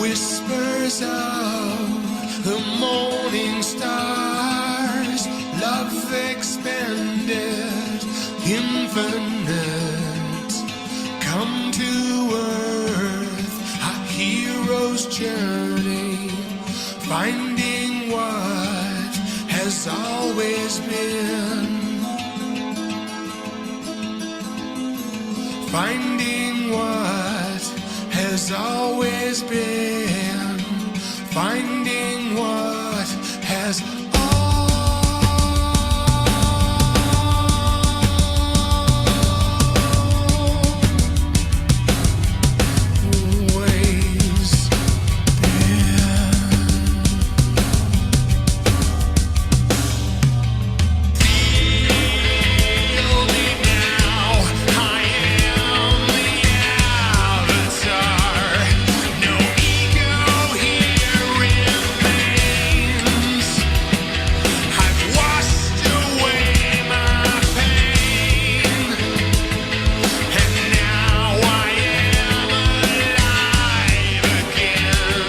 Whispers of the morning stars, love expanded, infinite, come to earth, a hero's journey, finding what has always been, finding what has always been, finding what has always been. Feel me now, I am the avatar. No ego here remains. I've washed away my pain, and now I am alive again.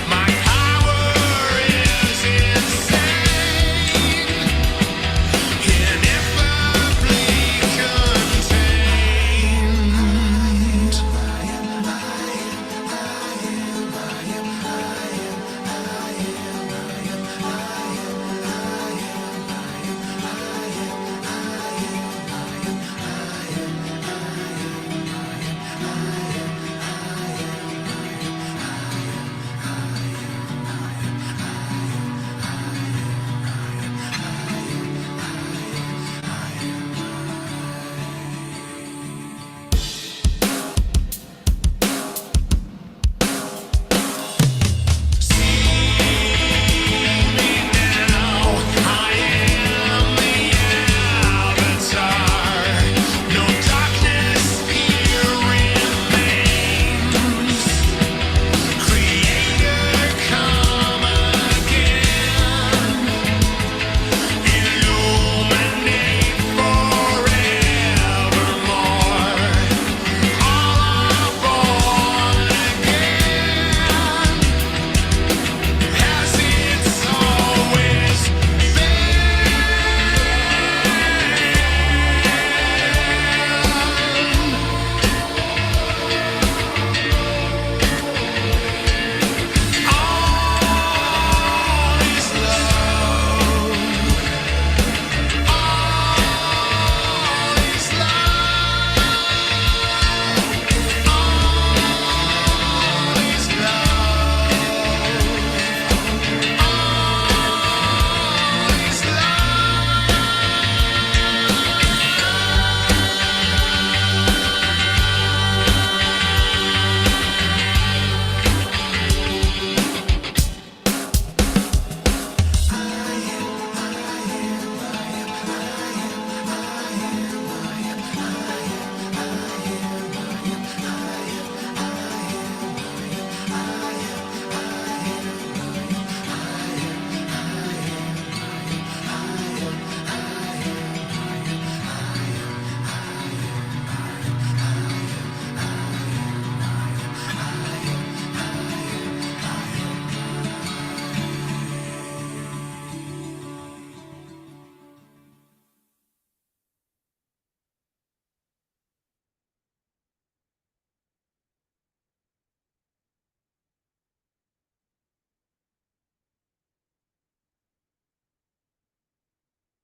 My power is insane, ineffably contained.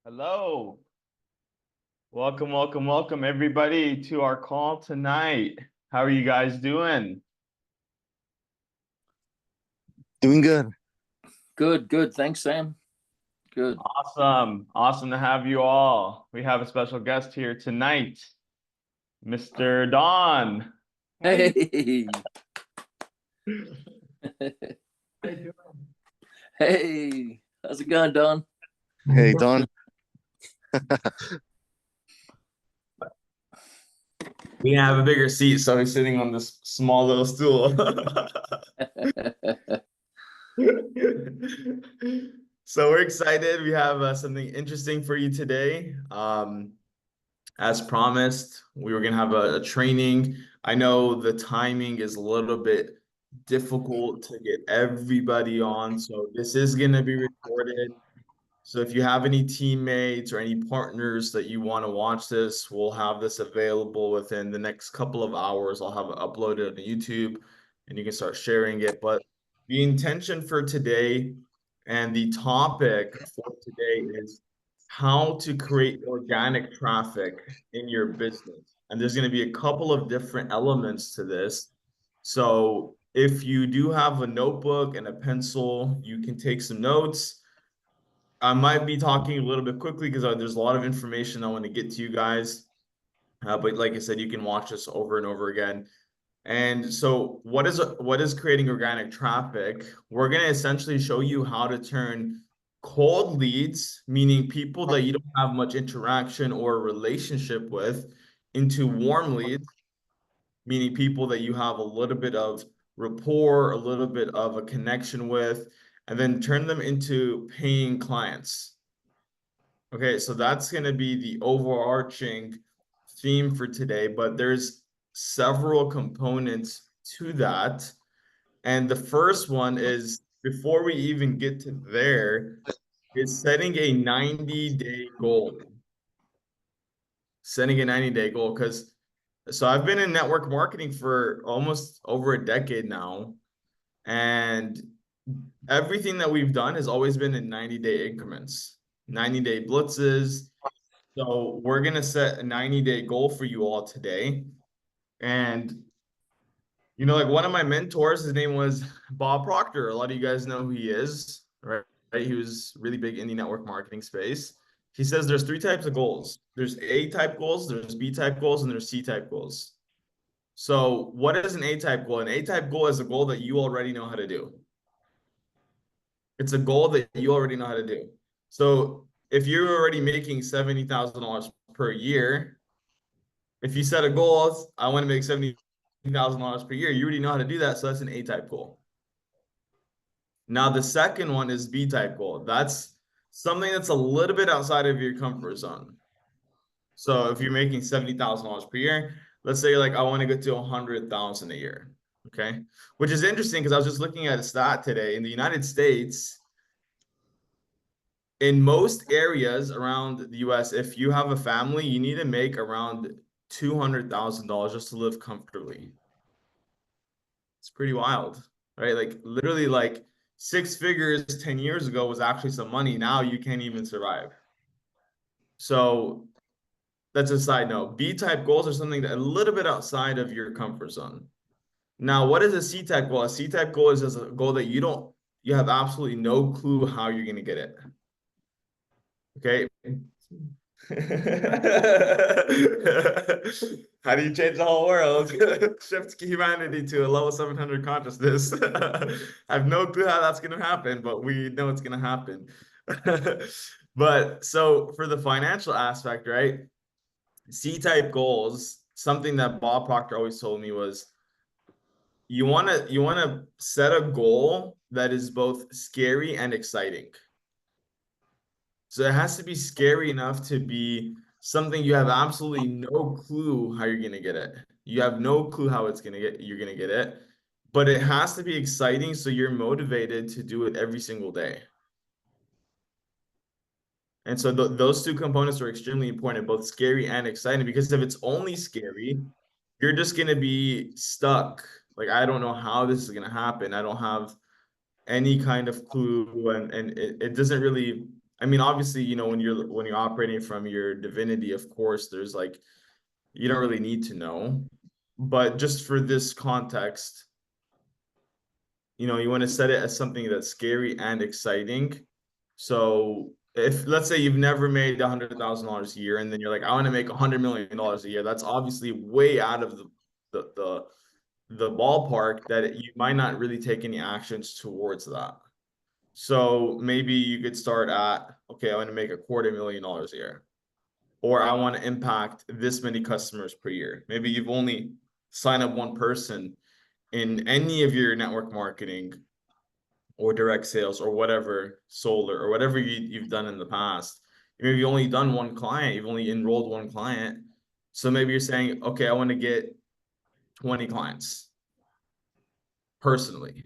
Hello. Welcome everybody to our call tonight. How are you guys doing? Doing good. Good. Thanks, Sam. Good. Awesome. Awesome to have you all. We have a special guest here tonight, Mr. Don. Hey. Hey. How's it going, Don? Hey, Don. We have a bigger seat, so he's sitting on this small little stool. So we're excited. We have something interesting for you today. As promised, we were gonna have a training. I know the timing is a little bit difficult to get everybody on, so this is gonna be recorded. So if you have any teammates or any partners that you want to watch this, we'll have this available within the next couple of hours. I'll have it uploaded on YouTube and you can start sharing it. But the intention for today and the topic for today is how to create organic traffic in your business. And there's going to be a couple of different elements to this. So if you do have a notebook and a pencil, you can take some notes. I might be talking a little bit quickly because there's a lot of information I want to get to you guys. But like I said, you can watch this over and over again. And so what is creating organic traffic? We're going to essentially show you how to turn cold leads, meaning people that you don't have much interaction or relationship with, into warm leads, meaning people that you have a little bit of rapport, a little bit of a connection with, and then turn them into paying clients. Okay, so that's going to be the overarching theme for today, but there's several components to that. And the first one is, before we even get to there, is setting a 90-day goal. Setting a 90-day goal, because so I've been in network marketing for almost over a decade now, and everything that we've done has always been in 90-day increments, 90-day blitzes. So we're going to set a 90-day goal for you all today. And, like one of my mentors, his name was Bob Proctor. A lot of you guys know who he is, right? He was really big in the network marketing space. He says there's three types of goals. There's A-type goals, there's B-type goals, and there's C-type goals. So what is an A-type goal? An A-type goal is a goal that you already know how to do. It's a goal that you already know how to do. So if you're already making $70,000 per year, if you set a goal, I want to make $70,000 per year, you already know how to do that. So that's an A-type goal. Now, the second one is B-type goal. That's something that's a little bit outside of your comfort zone. So if you're making $70,000 per year, let's say like I want to get to 100,000 a year. Okay. Which is interesting because I was just looking at a stat today in the United States. In most areas around the US, if you have a family, you need to make around $200,000 just to live comfortably. It's pretty wild, right? Like literally like six figures 10 years ago was actually some money. Now you can't even survive. So that's a side note. B-type goals are something that a little bit outside of your comfort zone. Now, what is a C-type goal? A C-type goal is just a goal that you have absolutely no clue how you're going to get it. Okay. How do you change the whole world? Shift humanity to a level 700 consciousness. I have no clue how that's going to happen, but we know it's going to happen. But so for the financial aspect, right? C-type goals, something that Bob Proctor always told me was you want to set a goal that is both scary and exciting. So it has to be scary enough to be something you have absolutely no clue how you're gonna get it. You have no clue how you're gonna get it, but it has to be exciting so you're motivated to do it every single day. And so those two components are extremely important, both scary and exciting, because if it's only scary, you're just gonna be stuck. Like, I don't know how this is gonna happen. I don't have any kind of clue, and it doesn't really, I mean, obviously, when you're operating from your divinity, of course, there's like, you don't really need to know. But just for this context, you want to set it as something that's scary and exciting. So if let's say you've never made $100,000 a year, and then you're like, I want to make $100 million a year, that's obviously way out of the the the ballpark that you might not really take any actions towards that. So maybe you could start at, okay, I want to make $250,000 a year, or I want to impact this many customers per year. Maybe you've only signed up one person in any of your network marketing or direct sales or whatever, solar or whatever you've done in the past. Maybe you've only done one client, you've only enrolled one client. So maybe you're saying, okay, I want to get 20 clients personally.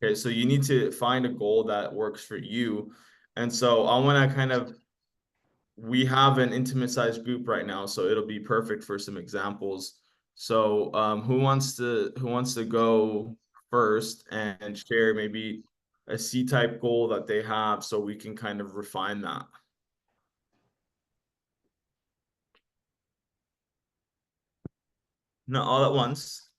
Okay, so you need to find a goal that works for you. And so I want to kind of, we have an intimate sized group right now, so it'll be perfect for some examples. So who wants to go first and share maybe a C-type goal that they have so we can kind of refine that? Not all at once.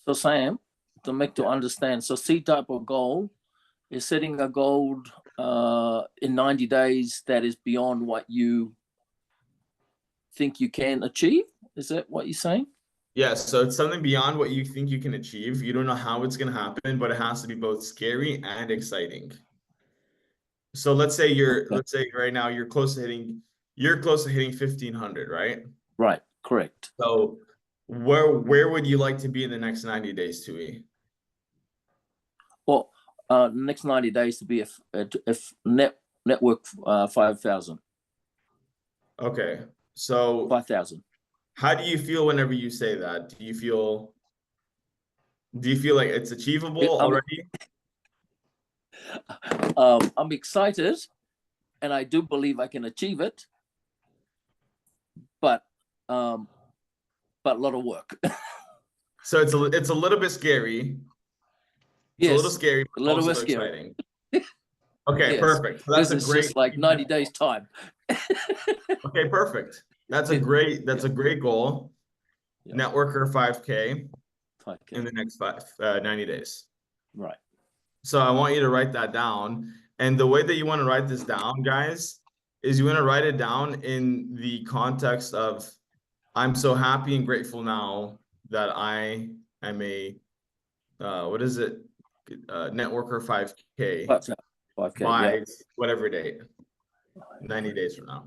So Sam, to make to understand, so C type of goal is setting a goal in 90 days that is beyond what you think you can achieve. Is that what you're saying? Yeah, so it's something beyond what you think you can achieve. You don't know how it's going to happen, but it has to be both scary and exciting. So let's say right now you're close to hitting 1,500, right? Right, correct. So where would you like to be in the next 90 days, Tui? Well, next 90 days to be if network 5,000. Okay. So 5,000. how do you feel whenever you say that? Do you feel like it's achievable already? I'm excited, and I do believe I can achieve it, but a lot of work. So it's a little bit scary. It's a little Yes, scary, a but little also bit scary. exciting. Okay, Yes, perfect. So that's because a it's great. just like 90 days time. Okay, perfect. That's a great goal. Yeah. Networker 5K 5K. in the next 90 days. Right. So I want you to write that down. And the way that you want to write this down, guys, is you want to write it down in the context of, I'm so happy and grateful now that I am a what is it? Networker 5K 5K. Yeah. by whatever date, 90 days from now.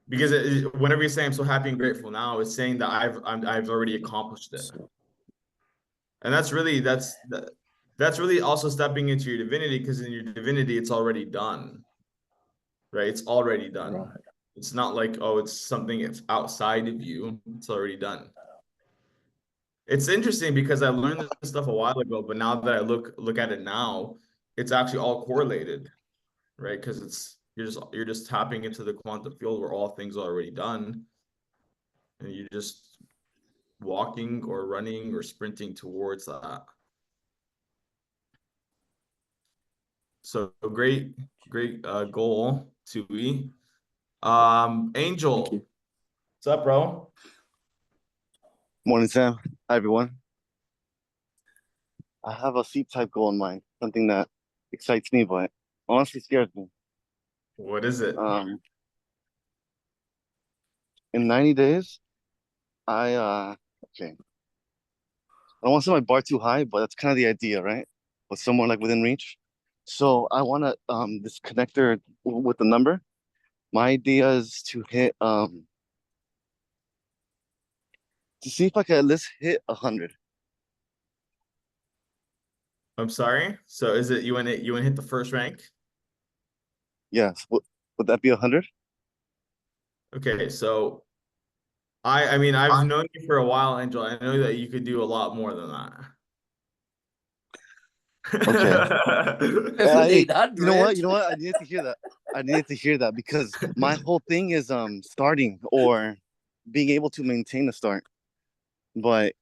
Because whenever you say I'm so happy and grateful now, it's saying that I've already accomplished it. And that's really also stepping into your divinity, because in your divinity, it's already done, right? It's already done. Right. It's not like, oh, it's something that's outside of you. It's already done. It's interesting because I learned this stuff a while ago, but now that I look at it now, it's actually all correlated, right? Because you're just tapping into the quantum field where all things are already done, and you're just walking or running or sprinting towards that. So great goal, Tui. Angel, what's up, bro? Morning, Sam. Hi, everyone. I have a C-type goal in mind, something that excites me, but honestly scares me. What is it? In 90 days, okay. I don't want to set my bar too high, but that's kind of the idea, right? But somewhere like within reach. So I want to this connector with the number. My idea is to hit to see if I can at least hit 100. I'm sorry. So is it you want to hit the first rank? Yes. Would that be 100? Okay, so I mean I've known you for a while, Angel. I know that you could do a lot more than that. Okay. Hey, you know what? You know what? I needed to hear that. I needed to hear that because my whole thing is starting or being able to maintain a start. But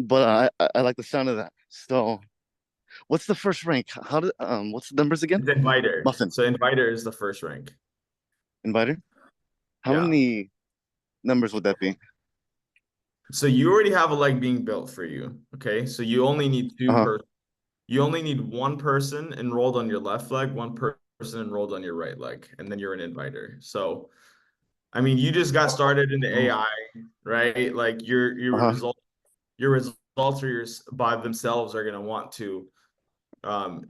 I like the sound of that. So what's the first rank? How did what's the numbers again? It's Inviter. Muffin. So Inviter is the first rank. Inviter? How Yeah. many numbers would that be? So you already have a leg being built for you. Okay. So you only need you only need one person enrolled on your left leg, one person enrolled on your right leg, and then you're an inviter. So I mean, you just got started into AI, right? Like your results are by themselves are gonna want to and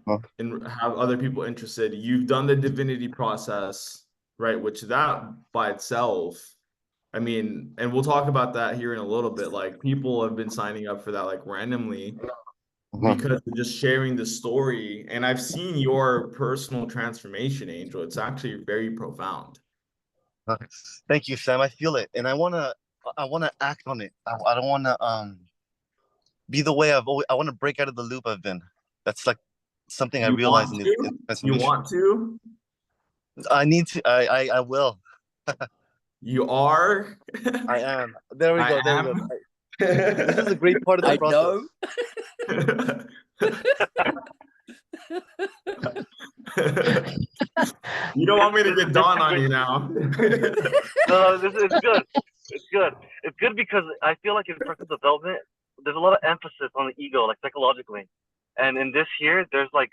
have other people interested. You've done the divinity process, right? Which that by itself, I mean, and we'll talk about that here in a little bit. Like people have been signing up for that like randomly because of just sharing the story. And I've seen your personal transformation, Angel. It's actually very profound. Thank you, Sam. I feel it, and I wanna act on it. I don't wanna be the way I've always. I want to break out of the loop I've been. That's like something I You realized want in the to? You transformation. want to? I need to. I will. You are? I am. There we I go. There we go. am. This is a great part of the I process. know. You don't want me to get Dawn on you now. No, this is good. It's good. It's good because I feel like in personal development, there's a lot of emphasis on the ego, like psychologically. And in this here, there's like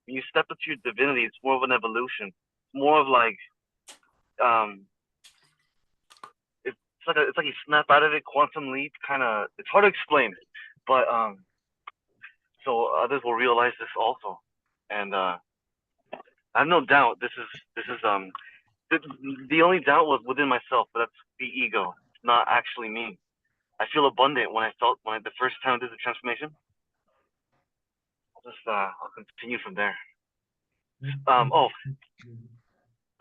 when you step into your divinity, it's more of an evolution. It's more of like it's like you snap out of it, quantum leap kind of. It's hard to explain, but so others will realize this also, and I have no doubt the only doubt was within myself, but that's the ego. It's not actually me. I feel abundant when the first time I did the transformation. I'll continue from there. Oh,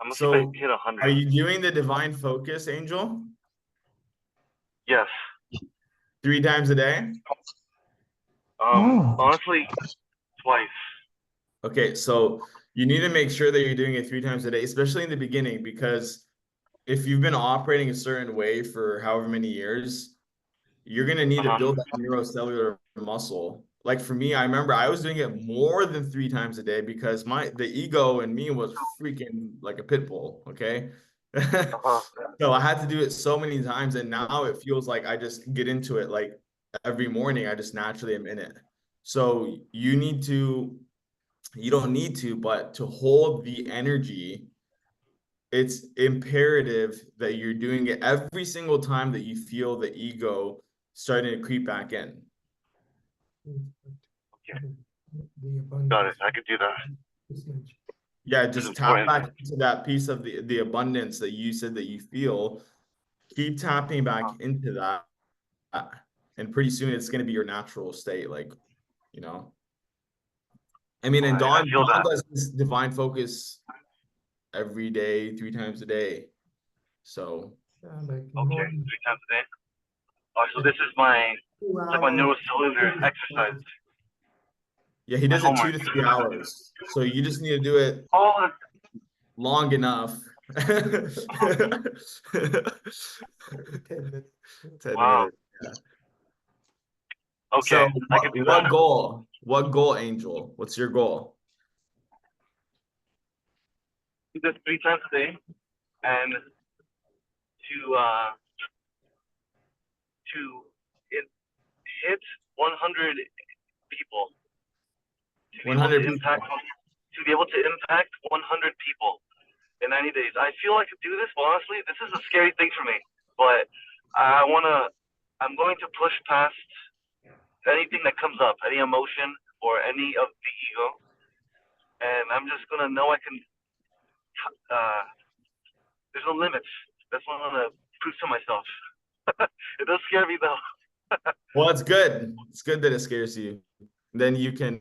I'm gonna see if I So, hit 100. are you doing the divine focus, Angel? Yes. 3 times a day? Honestly, twice. Okay, so you need to make sure that you're doing it 3 times a day, especially in the beginning, because if you've been operating a certain way for however many years, you're going to need to build that neurocellular muscle. Like for me, I remember I was doing it more than 3 times a day because the ego in me was freaking like a pit bull. Okay. So I had to do it so many times, and now it feels like I just get into it like every morning. I just naturally am in it. So you don't need to, but to hold the energy, it's imperative that you're doing it every single time that you feel the ego starting to creep back in. Okay. Got it. I could do that. Yeah, just tap back into that piece of the abundance that you said that you feel. Keep tapping back into that, and pretty soon it's going to be your natural state. Like, you know, I mean, and I feel Dawn that. does this divine focus every day, 3 times a day. So Okay, 3 times a day. Oh, so this is like my neurocellular exercise. yeah, he My does it 2 homework. to 3 hours. So you just need to do it Oh, long enough. 10 wow. minutes. Yeah. Okay, So I can do that. what goal? What goal, Angel? What's your goal? Do this 3 times a day, and to hit 100 people. To be able 100 to people. impact 100 people in 90 days. I feel I could do this, but honestly, this is a scary thing for me. But I'm going to push past anything that comes up, any emotion or any of the ego, and I'm just gonna know I can. There's no limits. That's what I'm gonna prove to myself. It does scare me though. Well, it's good. It's good that it scares you. Then you can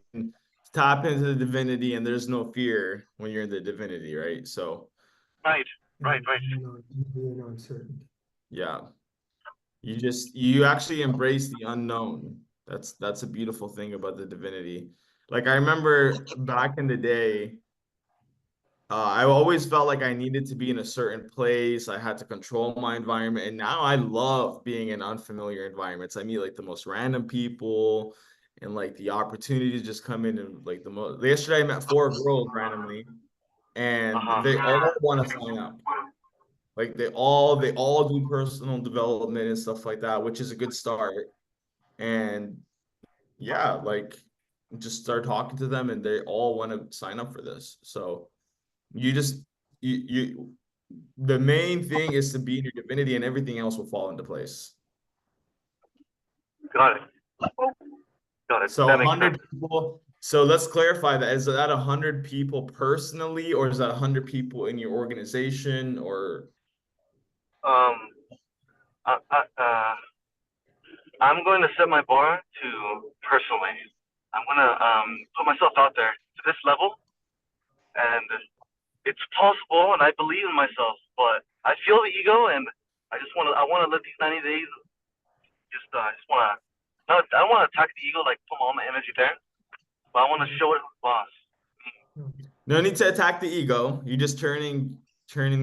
tap into the divinity, and there's no fear when you're in the divinity, right? So Right. yeah, you actually embrace the unknown. That's a beautiful thing about the divinity. Like I remember back in the day, I always felt like I needed to be in a certain place. I had to control my environment. And now I love being in unfamiliar environments. I meet like the most random people, and like the opportunities just come in, and like the most. Yesterday I met 4 girls randomly, and they all want to sign up. Like they all do personal development and stuff like that, which is a good start. And yeah, like just start talking to them and they all want to sign up for this. So you just you the main thing is to be in your divinity and everything else will fall into place. Got it. Got it. So That makes 100 sense. people. So let's clarify that. Is that 100 people personally, or is that 100 people in your organization, or Um, I, I, uh, I'm going to set my bar to personally. I'm gonna put myself out there to this level, and it's possible, and I believe in myself. But I feel the ego, and I want to let these 90 days I just want to. No, I don't want to attack the ego, like put all my energy there, but I want to show it who's boss. no need to attack the ego? You're just turning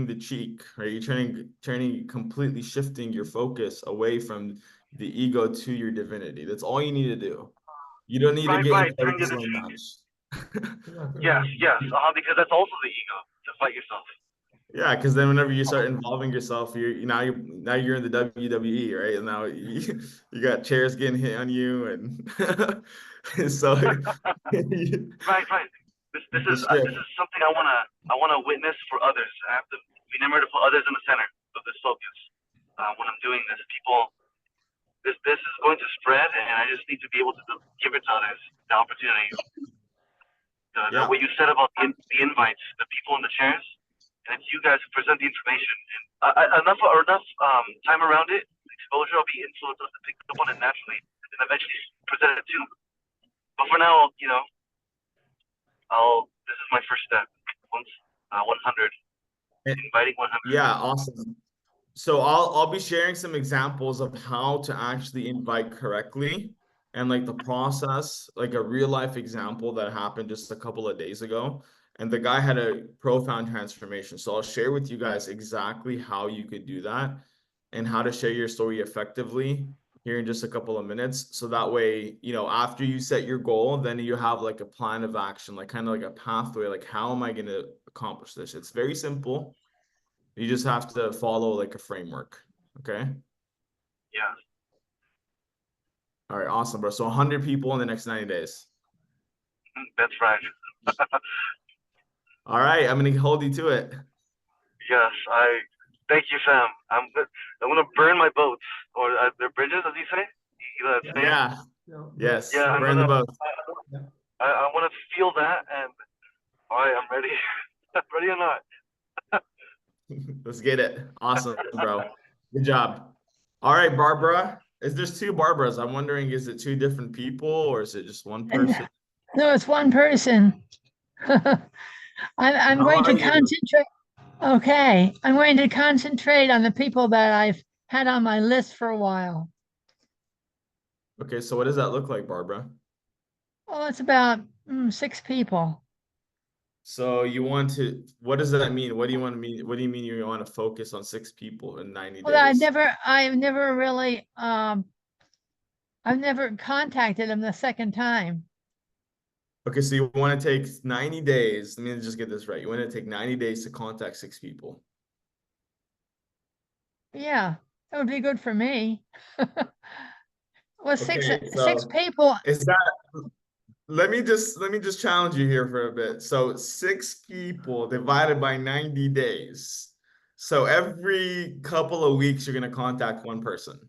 the cheek, right? You're turning completely shifting your focus away from the ego to your divinity. That's all you need to do. You don't need to get Right, into turn every the other single cheek. match. Yes, because that's also the ego to fight yourself. Yeah, because then whenever you start involving yourself, you're in the WWE, right? And now you got chairs getting hit on you, and so Right. the shift. This is something I wanna witness for others. I have to remember to put others in the center of this focus. When I'm doing this, people, this is going to spread, and I just need to be able to give it to others the opportunity. Yeah. What you said about the invites, the people in the chairs, and it's you guys who present the information. And enough time around it, exposure, I'll be influenced to pick up on it naturally, and eventually present it too. But for now, this is my first step. Once 100, inviting 100. Yeah, awesome. So I'll be sharing some examples of how to actually invite correctly and like the process, like a real life example that happened just a couple of days ago. And the guy had a profound transformation. So I'll share with you guys exactly how you could do that and how to share your story effectively here in just a couple of minutes. So that way, after you set your goal, then you have like a plan of action, like kind of like a pathway, like how am I going to accomplish this? It's very simple. You just have to follow like a framework. Okay. Yeah. All right. Awesome, bro. So 100 people in the next 90 days. That's right. All right. I'm going to hold you to it. Yes, thank you, Sam. I'm gonna burn my boats, or they're bridges, as you say. Yeah. Yes. Yeah, I'm Burn the gonna. boat. I want to feel that, and all right, I'm ready. Ready or not. Let's get it. Awesome, bro. Good job. All right, Barbara. There's two Barbaras. I'm wondering, is it two different people or is it just one person? No, it's one person. I'm How going to are you? concentrate. Okay, I'm going to concentrate on the people that I've had on my list for a while. Okay, so what does that look like, Barbara? Well, it's about 6 people. So what does that mean? What do you want to mean? What do you mean you want to focus on 6 people in 90 Well, I've days? never really, I've never contacted them the second time. Okay, so you want to take 90 days. Let me just get this right. You want to take 90 days to contact 6 people. Yeah, that would be good for me. Well, six Okay, people. is that let me just challenge you here for a bit. So 6 people divided by 90 days. So every couple of weeks, you're going to contact one person.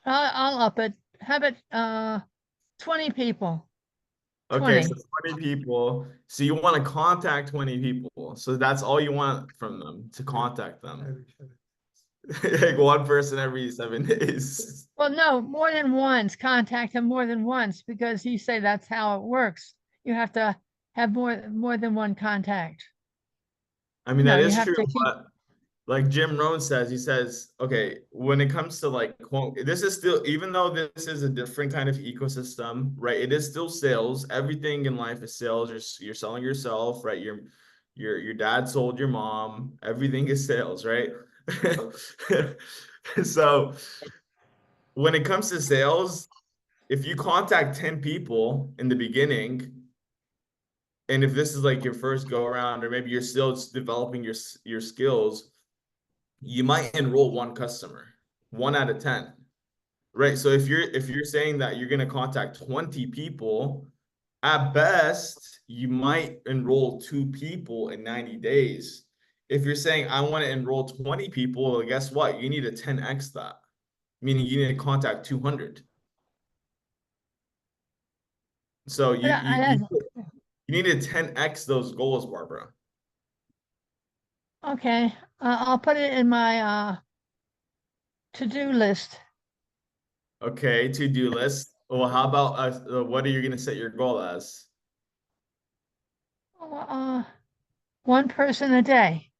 I'll up it. Have it 20 people. Okay, 20. so 20 people. So you want to contact 20 people. So that's all you want from them, to contact them. Like one person every 7 days. Well, no, more than once. Contact them more than once because you say that's how it works. You have to have more than one contact. I mean, No, that you is have true, to keep. but like Jim Rohn says, he says, okay, when it comes to like, this is still, even though this is a different kind of ecosystem, right? It is still sales. Everything in life is sales. You're selling yourself, right? Your dad sold your mom. Everything is sales, right? So when it comes to sales, if you contact 10 people in the beginning, and if this is like your first go around, or maybe you're still developing your skills, you might enroll one customer, 1 out of 10. Right. So if you're saying that you're gonna contact 20 people, at best, you might enroll 2 people in 90 days. If you're saying I want to enroll 20 people, well, guess what? You need to 10x that, meaning you need to contact 200. So But you need to 10x those goals, Barbara. okay, I'll put it in my to-do list. Okay, to-do list. Well, how about what are you gonna set your goal as? Uh, one person a day.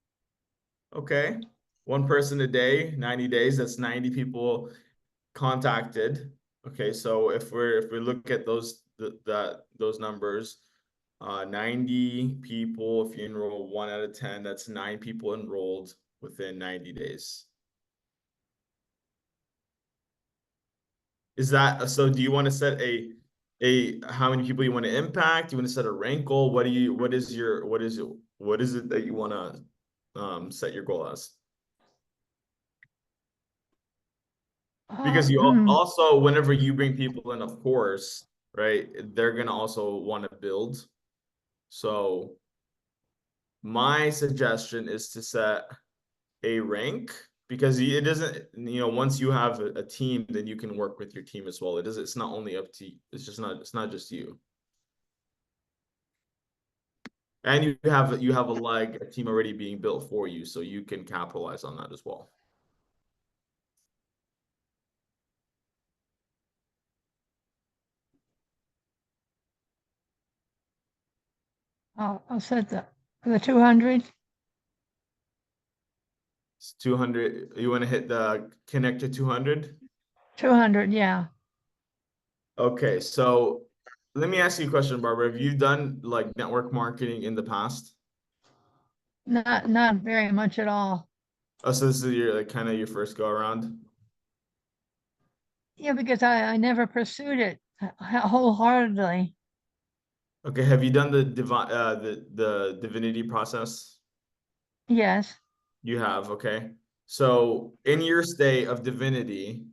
Okay, one person a day, 90 days, that's 90 people contacted. Okay, so if we look at those numbers, 90 people, if you enroll 1 out of 10, that's 9 people enrolled within 90 days. Is that so? Do you want to set a how many people you want to impact? Do you want to set a rank goal? What is it that you want to set your goal as? Because you also, whenever you bring people in, of course, right, they're gonna also want to build. So my suggestion is to set a rank, because it doesn't, once you have a team, then you can work with your team as well. It's not only up to you. It's not just you. And you have a team already being built for you, so you can capitalize on that as well. I'll set the 200. It's 200. You want to hit the connect to 200? 200, yeah. Okay, so let me ask you a question, Barbara. Have you done like network marketing in the past? Not very much at all. Oh, so this is your like kind of your first go around? Yeah, because I never pursued it wholeheartedly. Okay, have you done the divinity process? Yes. You have, okay. So in your state of divinity,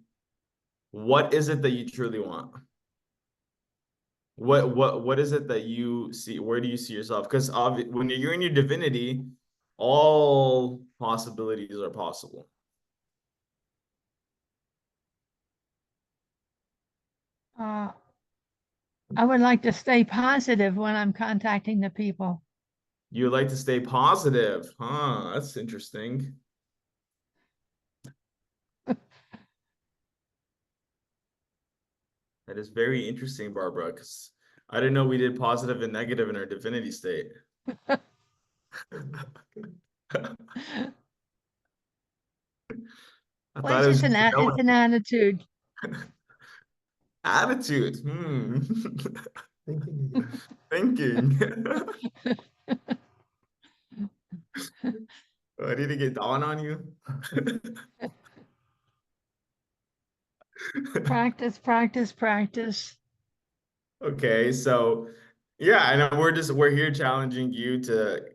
what is it that you truly want? What is it that you see? Where do you see yourself? Because when you're in your divinity, all possibilities are possible. I would like to stay positive when I'm contacting the people. You like to stay positive, huh? That's interesting. That is very interesting, Barbara, because I didn't know we did positive and negative in our divinity state. I Well, thought it's it was just just it's an attitude. attitude. Thinking. I need to get down on you. Practice, practice, practice. Okay, so yeah, and we're here challenging you to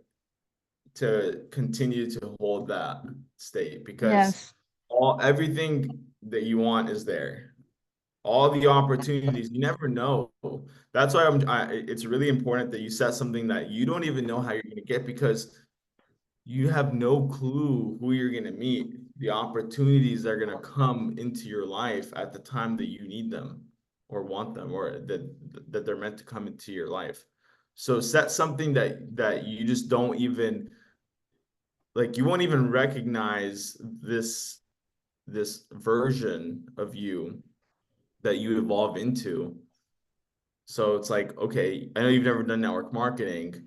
continue to hold that state, because Yes. everything that you want is there. All the opportunities, you never know. That's why it's really important that you set something that you don't even know how you're going to get, because you have no clue who you're going to meet, the opportunities that are going to come into your life at the time that you need them or want them, or that they're meant to come into your life. So set something that you just don't even, like, you won't even recognize this version of you that you evolve into. So it's like, okay, I know you've never done network marketing,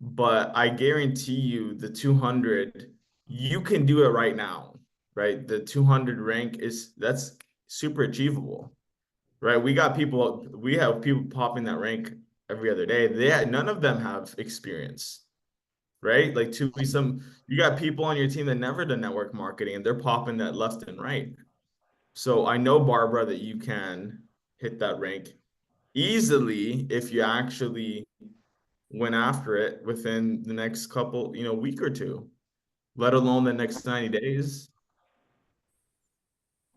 but I guarantee you the 200, you can do it right now, right? The 200 rank that's super achievable, right? We have people popping that rank every other day. None of them have experience, right? Like you got people on your team that never done network marketing and they're popping that left and right. So I know, Barbara, that you can hit that rank easily if you actually went after it within the next couple, week or two, let alone the next 90 days.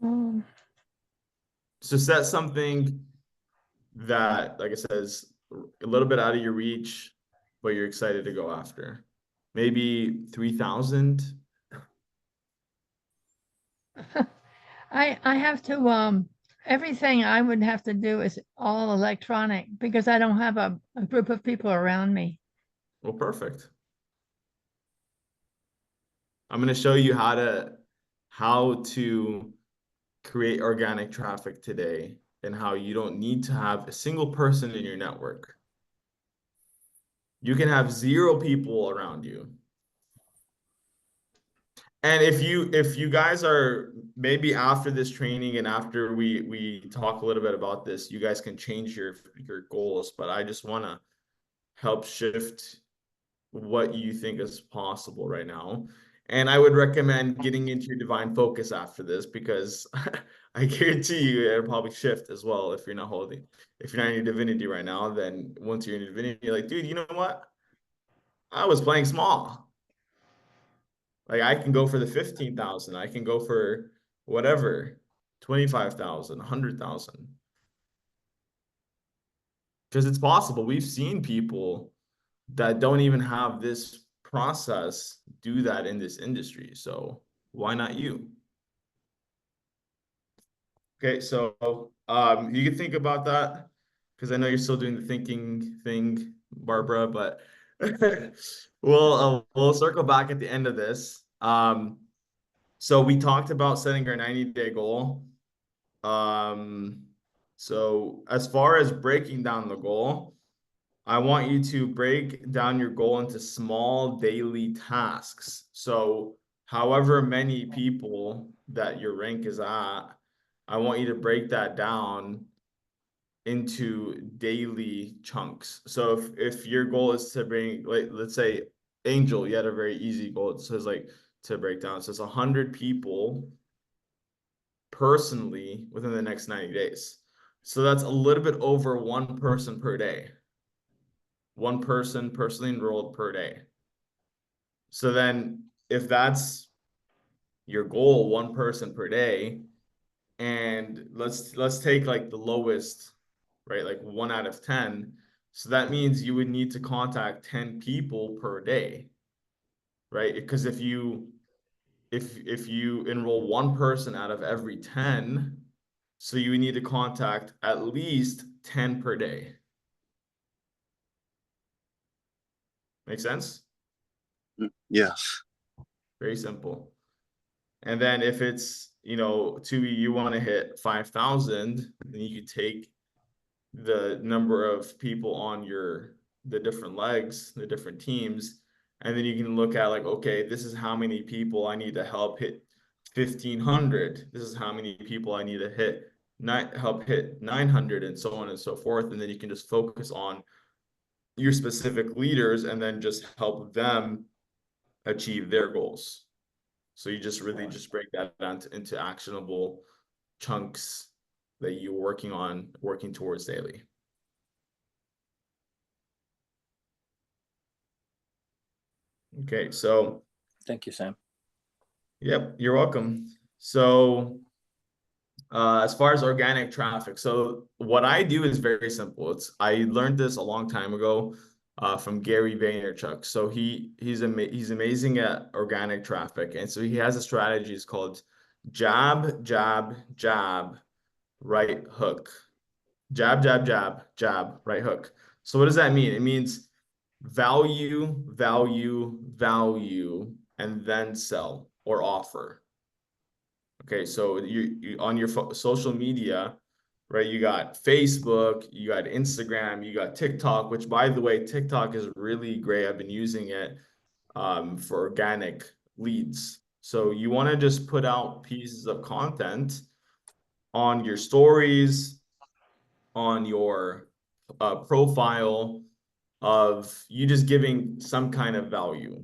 Um, So set something that, like I says, a little bit out of your reach, but you're excited to go after. Maybe 3,000. I have to, everything I would have to do is all electronic because I don't have a group of people around me. Well, perfect. I'm going to show you how to create organic traffic today and how you don't need to have a single person in your network. You can have 0 people around you. And if you guys are maybe after this training and after we talk a little bit about this, you guys can change your goals, but I just want to help shift what you think is possible right now. And I would recommend getting into your divine focus after this because I guarantee you it'll probably shift as well if you're not in your divinity right now, then once you're in your divinity, you're like, dude, you know what? I was playing small. Like I can go for the 15,000. I can go for whatever, 25,000, 100,000. Because it's possible. We've seen people that don't even have this process do that in this industry. So why not you? Okay, so you can think about that because I know you're still doing the thinking thing, Barbara, but we'll circle back at the end of this. So we talked about setting our 90-day goal. So as far as breaking down the goal, I want you to break down your goal into small daily tasks. So however many people that your rank is at, I want you to break that down into daily chunks. So if your goal is to bring, like, let's say Angel, you had a very easy goal. It says like to break down. So it's 100 people personally within the next 90 days. So that's a little bit over 1 person per day. 1 person personally enrolled per day. So then if that's your goal, 1 person per day, and let's take like the lowest, right? Like 1 out of 10. So that means you would need to contact 10 people per day, right? Because if you enroll 1 person out of every 10, so you would need to contact at least 10 per day. Make sense? Yes. Very simple. And then if it's, you want to hit 5,000, then you could take the number of people on the different legs, the different teams, and then you can look at like, okay, this is how many people I need to help hit 1,500. This is how many people I need to help hit 900, and so on and so forth. And then you can just focus on your specific leaders and then just help them achieve their goals. So you just really just break that down into actionable chunks that you're working towards daily. Okay, so Thank you, Sam. yep, you're welcome. So as far as organic traffic, so what I do is very simple. I learned this a long time ago from Gary Vaynerchuk. So he's amazing at organic traffic, and so he has a strategy. It's called jab, jab, jab, right hook. Jab, jab, jab, jab, right hook. So what does that mean? It means value, value, value, and then sell or offer. Okay, so you on your social media, right? You got Facebook, you got Instagram, you got TikTok, which by the way, TikTok is really great. I've been using it for organic leads. So you want to just put out pieces of content on your stories, on your profile of you just giving some kind of value.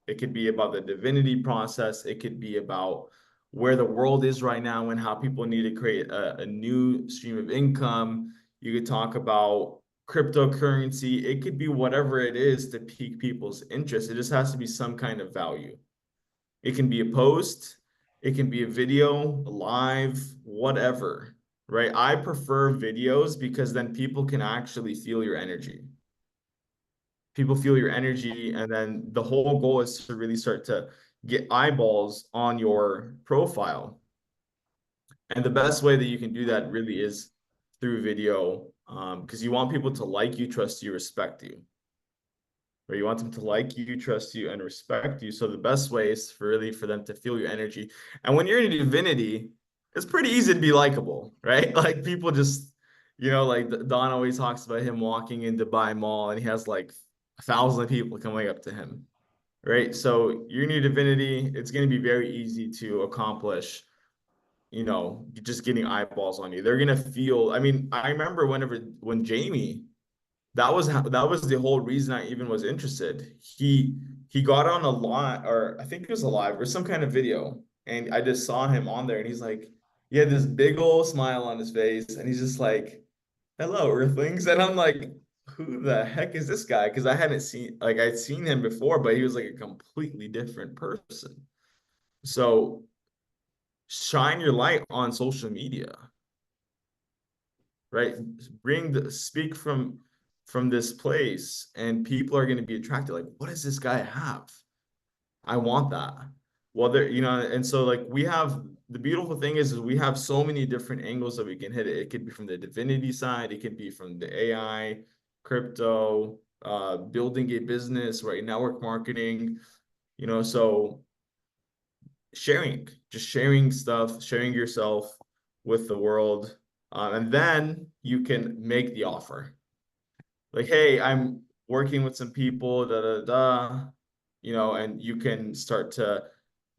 It could be about the divinity process. It could be about where the world is right now and how people need to create a new stream of income. You could talk about cryptocurrency. It could be whatever it is to pique people's interest. It just has to be some kind of value. It can be a post, it can be a video, a live, whatever, right? I prefer videos because then people can actually feel your energy. People feel your energy, and then the whole goal is to really start to get eyeballs on your profile. And the best way that you can do that really is through video, because you want people to like you, trust you, respect you. Or you want them to like you, trust you, and respect you. So the best way is for them to feel your energy. And when you're in divinity, it's pretty easy to be likable, right? Like people just, like Don always talks about him walking in Dubai Mall and he has like 1,000 people coming up to him, right? So you're in your divinity, it's going to be very easy to accomplish, just getting eyeballs on you. They're going to feel, I mean, I remember when Jamie, that was the whole reason I even was interested. He got on a lot, or I think it was a live or some kind of video, and I just saw him on there, and he's like, he had this big old smile on his face, and he's just like, "Hello, Earthlings," and I'm like, "Who the heck is this guy?" Because I hadn't seen, like, I'd seen him before, but he was like a completely different person. So shine your light on social media, right? Speak from this place, and people are going to be attracted. Like, what does this guy have? I want that. Well, and so like the beautiful thing is we have so many different angles that we can hit it. It could be from the divinity side, it could be from the AI, crypto, building a business, right? Network marketing, so just sharing stuff, sharing yourself with the world. And then you can make the offer. Like, hey, I'm working with some people, and you can start to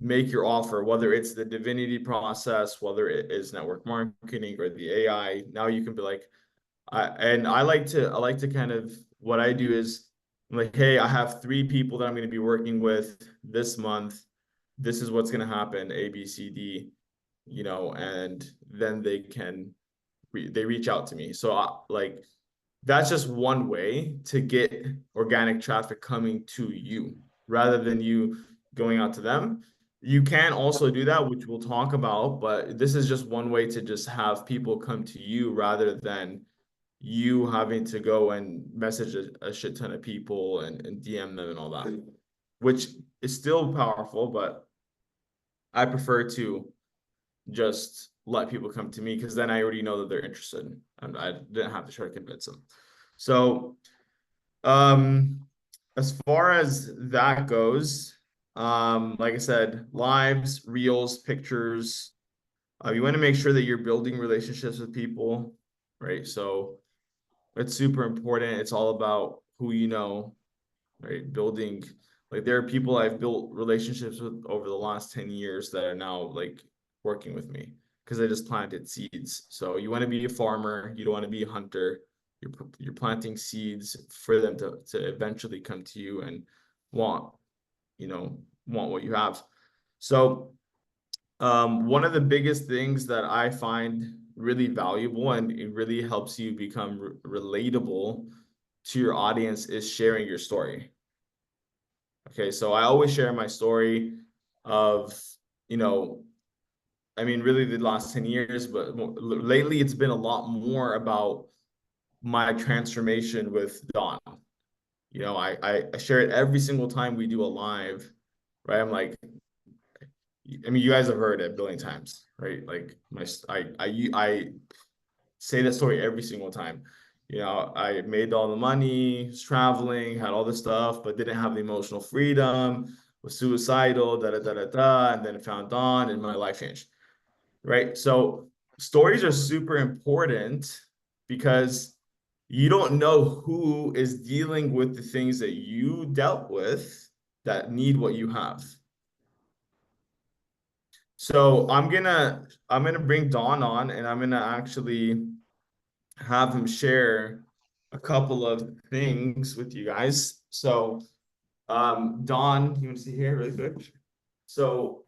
make your offer, whether it's the divinity process, whether it is network marketing or the AI. Now you can be like, I like to kind of, what I do is I'm like, hey, I have 3 people that I'm going to be working with this month. This is what's going to happen, A, B, C, D, and then they reach out to me. So that's just one way to get organic traffic coming to you rather than you going out to them. You can also do that, which we'll talk about, but this is just one way to just have people come to you rather than you having to go and message a shit ton of people and DM them and all that, which is still powerful, but I prefer to just let people come to me because then I already know that they're interested and I didn't have to try to convince them. So, as far as that goes, like I said, lives, reels, pictures, you want to make sure that you're building relationships with people, right? So it's super important. It's all about who you know, right? Building, like there are people I've built relationships with over the last 10 years that are now like working with me because I just planted seeds. So you want to be a farmer, you don't want to be a hunter. You're planting seeds for them to eventually come to you and want what you have. So one of the biggest things that I find really valuable and it really helps you become relatable to your audience is sharing your story. Okay, so I always share my story of, I mean, really the last 10 years, but lately it's been a lot more about my transformation with Don. I share it every single time we do a live, right? I'm like, I mean, you guys have heard it a billion times, right? Like I say that story every single time. I made all the money, was traveling, had all this stuff, but didn't have the emotional freedom, was suicidal, and then found Don and my life changed, right? So stories are super important because you don't know who is dealing with the things that you dealt with that need what you have. So I'm gonna bring Don on and I'm gonna actually have him share a couple of things with you guys. So Don, you want to see here really quick? So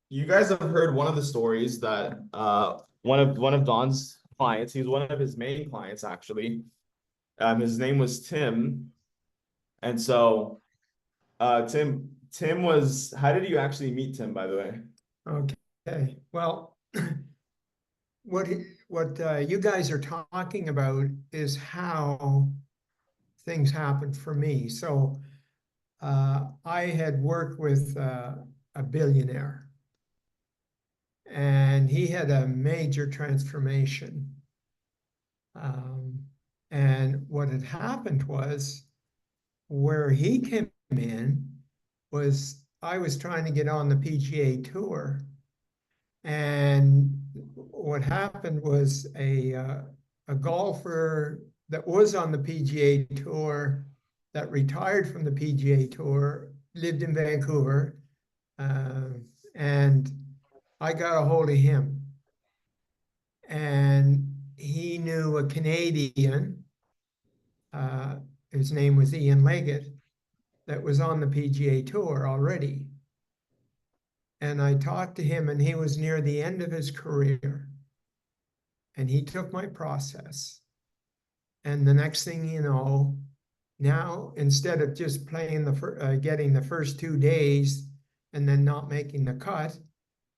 you guys have heard one of the stories that one of Don's clients, he's one of his main clients actually. His name was Tim. And so, Tim was, how did you actually meet Tim, by the way? Okay, well, what you guys are talking about is how things happened for me. So I had worked with a billionaire, and he had a major transformation. And what had happened was, where he came in was, I was trying to get on the PGA Tour. And what happened was, a golfer that was on the PGA Tour, that retired from the PGA Tour, lived in Vancouver, and I got a hold of him. And he knew a Canadian, his name was Ian Leggett, that was on the PGA Tour already. And I talked to him, and he was near the end of his career. And he took my process. And the next thing you know, now instead of just playing getting the first 2 days and then not making the cut,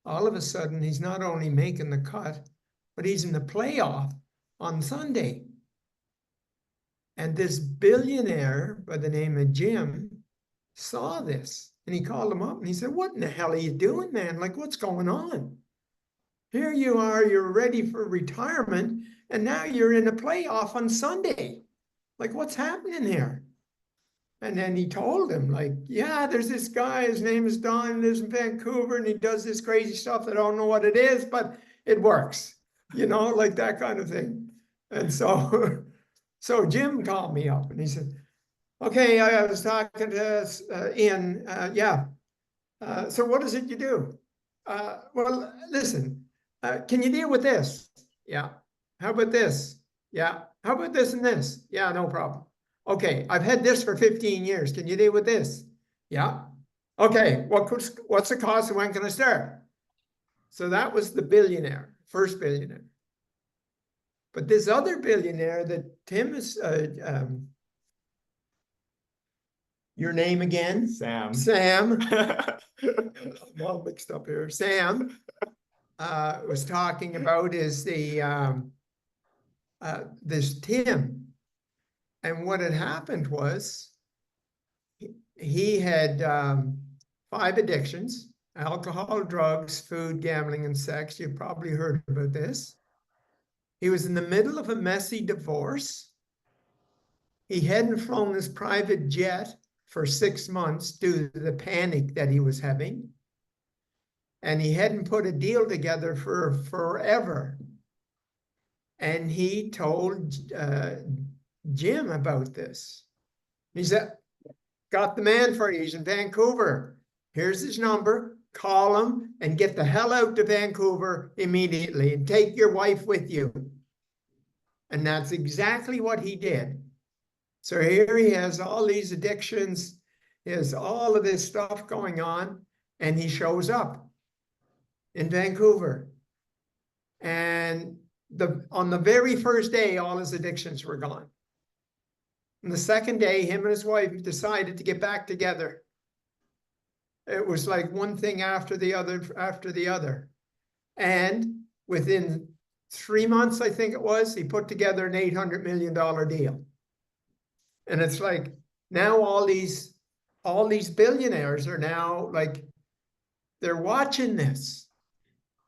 all of a sudden he's not only making the cut, but he's in the playoff on Sunday. And this billionaire by the name of Jim saw this, and he called him up and he said, "What in the hell are you doing, man? Like, what's going on? Here you are, you're ready for retirement, and now you're in a playoff on Sunday. Like, what's happening here?" And then he told him, like, "Yeah, there's this guy, his name is Don, lives in Vancouver, and he does this crazy stuff. I don't know what it is, but it works." Like that kind of thing. And so, so Jim called me up and he said, "Okay, I was talking to Ian. Yeah. So what is it you do?" "Well, listen, can you deal with this?" "Yeah." "How about this?" "Yeah." "How about this and this?" "Yeah, no problem." "Okay, I've had this for 15 years. Can you deal with this?" "Yeah." "Okay, what's the cost and when can I start?" So that was the billionaire, first billionaire. But this other billionaire that Tim is, your name again? Sam. Sam. I'm all mixed up here. Sam was talking about is this Tim. And what had happened was, he had 5 addictions: alcohol, drugs, food, gambling, and sex. You've probably heard about this. He was in the middle of a messy divorce. He hadn't flown his private jet for 6 months due to the panic that he was having. And he hadn't put a deal together for forever. And he told Jim about this. He said, "Got the man for you. He's in Vancouver. Here's his number. Call him and get the hell out to Vancouver immediately and take your wife with you." And that's exactly what he did. So here he has all these addictions, he has all of this stuff going on, and he shows up in Vancouver. And on the very first day, all his addictions were gone. And the second day, him and his wife decided to get back together. It was like one thing after the other. And within 3 months, I think it was, he put together an $800 million deal. And it's like, now all these billionaires are now like, they're watching this.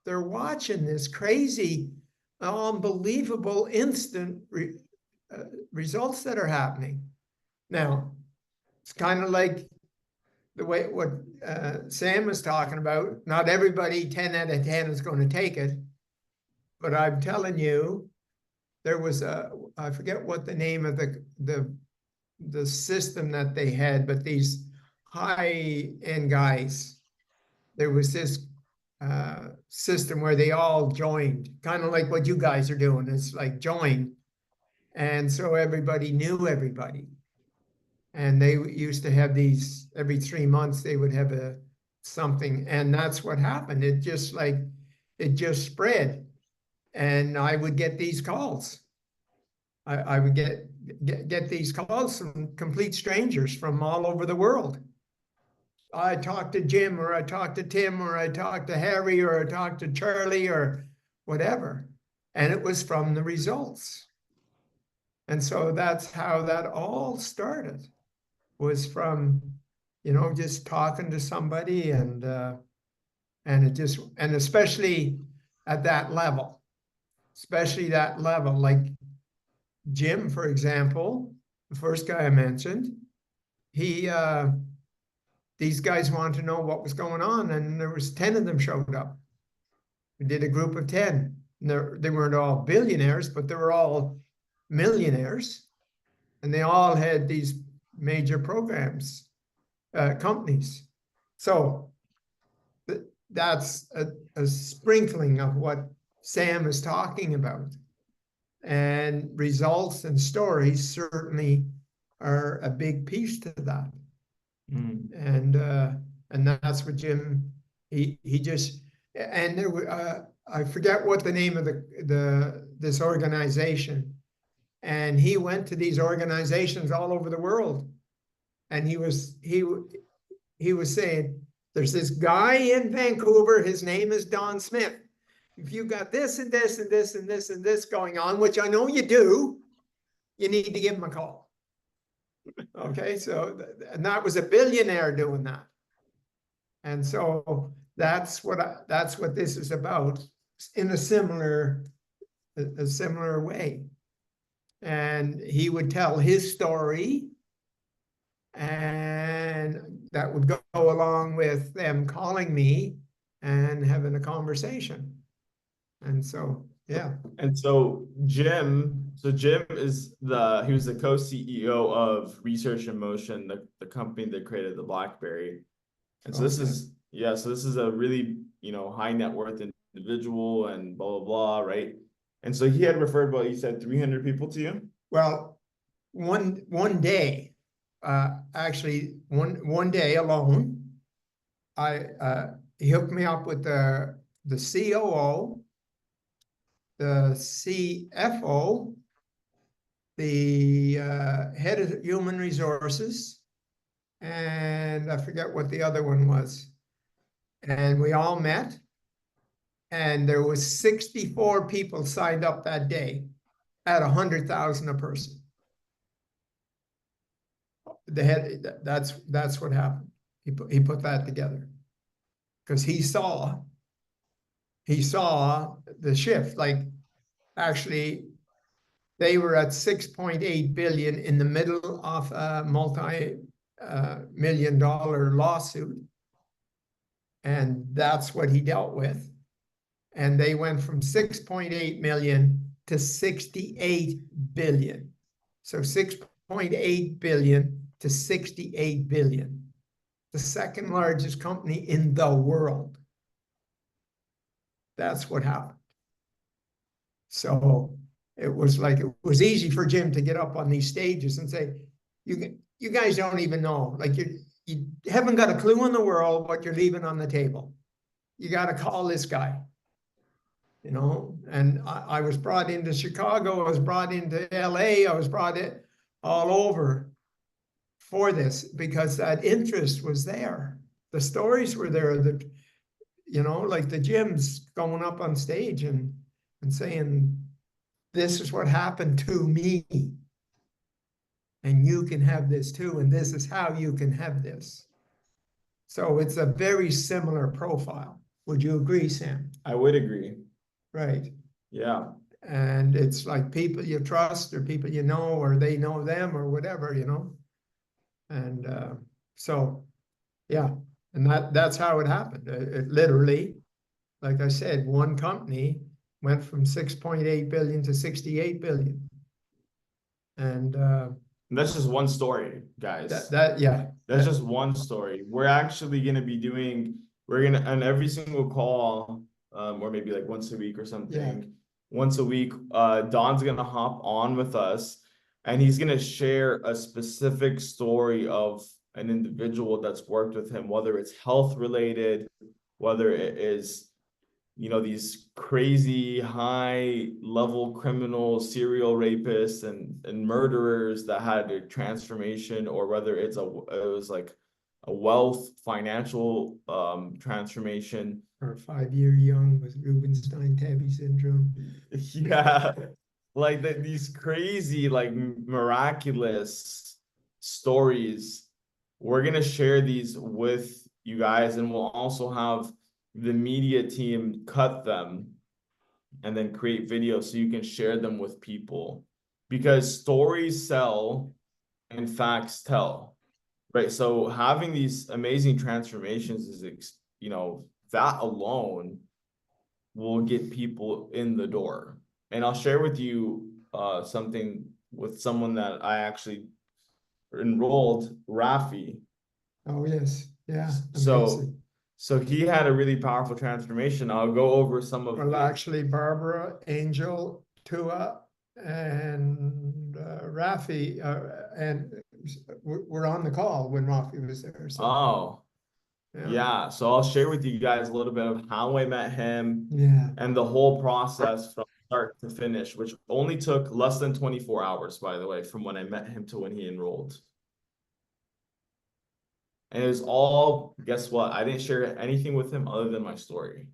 They're watching this crazy, unbelievable instant results that are happening. Now, it's kind of like the way what Sam was talking about. Not everybody 10 out of 10 is going to take it. But I'm telling you, there was I forget what the name of the system that they had, but these high-end guys, there was this system where they all joined, kind of like what you guys are doing. It's like join. And so everybody knew everybody. And they used to have these, every 3 months, they would have something. And that's what happened. It just spread. And I would get these calls. I would get get these calls from complete strangers from all over the world. I talked to Jim, or I talked to Tim, or I talked to Harry, or I talked to Charlie, or whatever. And it was from the results. And so that's how that all started, was from, just talking to somebody, and especially at that level, like Jim, for example, the first guy I mentioned, these guys wanted to know what was going on, and there was 10 of them showed up. We did a group of 10. They weren't all billionaires, but they were all millionaires, and they all had these major programs, companies. So that's a sprinkling of what Sam is talking about. And results and stories certainly are a big piece to that. And that's what Jim, he just, and there were, I forget what the name of this organization, and he went to these organizations all over the world, and he was saying, there's this guy in Vancouver, his name is Don Smith. If you got this and this and this and this and this going on, which I know you do, you need to give him a call. Okay, so and that was a billionaire doing that. And so that's what this is about, in a similar way. And he would tell his story, and that would go along with them calling me and having a conversation. And so, yeah. And so Jim is he was the co-CEO of Research in Motion, the company that created the BlackBerry. And so this is a really, high net worth individual, and blah, blah, blah, right? And so he had referred, well, you said 300 people to you? Well, one day, actually one day alone, he hooked me up with the COO, the CFO, the head of human resources, and I forget what the other one was. And we all met, and there was 64 people signed up that day at 100,000 a person. That's what happened. He put that together because he saw the shift. Like, actually, they were at 6.8 billion in the middle of a multi-million-dollar lawsuit, and that's what he dealt with. And they went from 6.8 million to 68 billion. So 6.8 billion to 68 billion, the second largest company in the world. That's what happened. So it was easy for Jim to get up on these stages and say, you guys don't even know, like you haven't got a clue in the world what you're leaving on the table. You got to call this guy. And I was brought into Chicago, I was brought into LA, I was brought in all over for this because that interest was there. The stories were there, that, like the Jim's going up on stage and saying, this is what happened to me. And you can have this too, and this is how you can have this. So it's a very similar profile. Would you agree, Sam? I would agree. Right. Yeah. And it's like people you trust, or people you know, or they know them, or whatever, And so, yeah, and that's how it happened. It literally, like I said, one company went from 6.8 billion to 68 billion. And that's just one story, guys. Yeah. That's just one story. We're actually going to be on every single call, or maybe like once a week or something. Yeah. Once a week, Don's going to hop on with us, and he's going to share a specific story of an individual that's worked with him, whether it's health related, whether it is you know, these crazy high level criminals, serial rapists and murderers that had a transformation, or whether it was like a wealth financial transformation. Or 5 year young with Rubenstein-Tabby syndrome. Yeah, like these crazy, like miraculous stories. We're gonna share these with you guys, and we'll also have the media team cut them and then create videos so you can share them with people, because stories sell and facts tell, right? So having these amazing transformations is, you know, that alone will get people in the door. And I'll share with you something with someone that I actually enrolled, Rafi. Oh, yes, yeah, So amazing. so he had a really powerful transformation. I'll go over some of Well, it. actually, Barbara, Angel, Tua, and Rafi, and we're on the call when Rafi was there, so, Oh, yeah, yeah. So I'll share with you guys a little bit of how I met him yeah. and the whole process from start to finish, which only took less than 24 hours, by the way, from when I met him to when he enrolled. And it was all, guess what? I didn't share anything with him other than my story.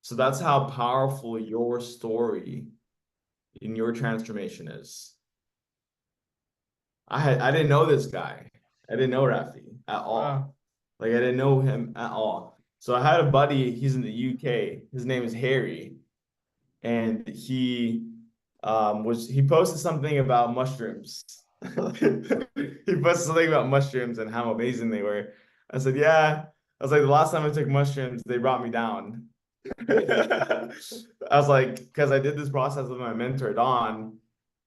So that's how powerful your story in your transformation is. I didn't know this guy. I didn't know Rafi at all. Wow. Like I didn't know him at all. So I had a buddy, he's in the UK. His name is Harry. And he posted something about mushrooms. He posted something about mushrooms and how amazing they were. I said, yeah. I was like, the last time I took mushrooms, they brought me down. I was like, because I did this process with my mentor, Don,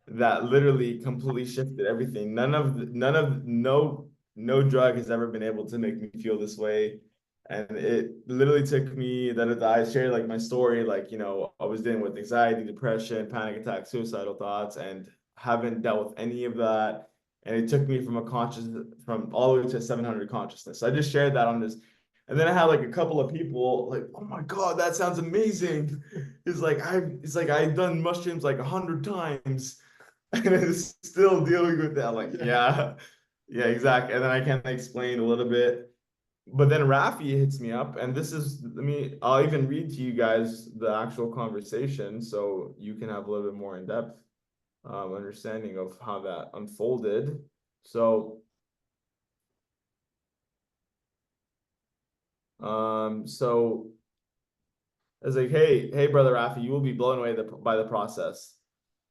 that literally completely shifted everything. No drug has ever been able to make me feel this way. And it literally took me that I shared like my story, like, you know, I was dealing with anxiety, depression, panic attacks, suicidal thoughts, and haven't dealt with any of that. And it took me from all the way to 700 consciousness. So I just shared that on this. And then I had like a couple of people like, oh my God, that sounds amazing. It's like I've done mushrooms like 100 times and it's still dealing with that. Like, yeah, exactly. And then I can explain a little bit. But then Rafi hits me up, and I'll even read to you guys the actual conversation so you can have a little bit more in-depth understanding of how that unfolded. So, I was like, hey, brother Rafi, you will be blown away by the process.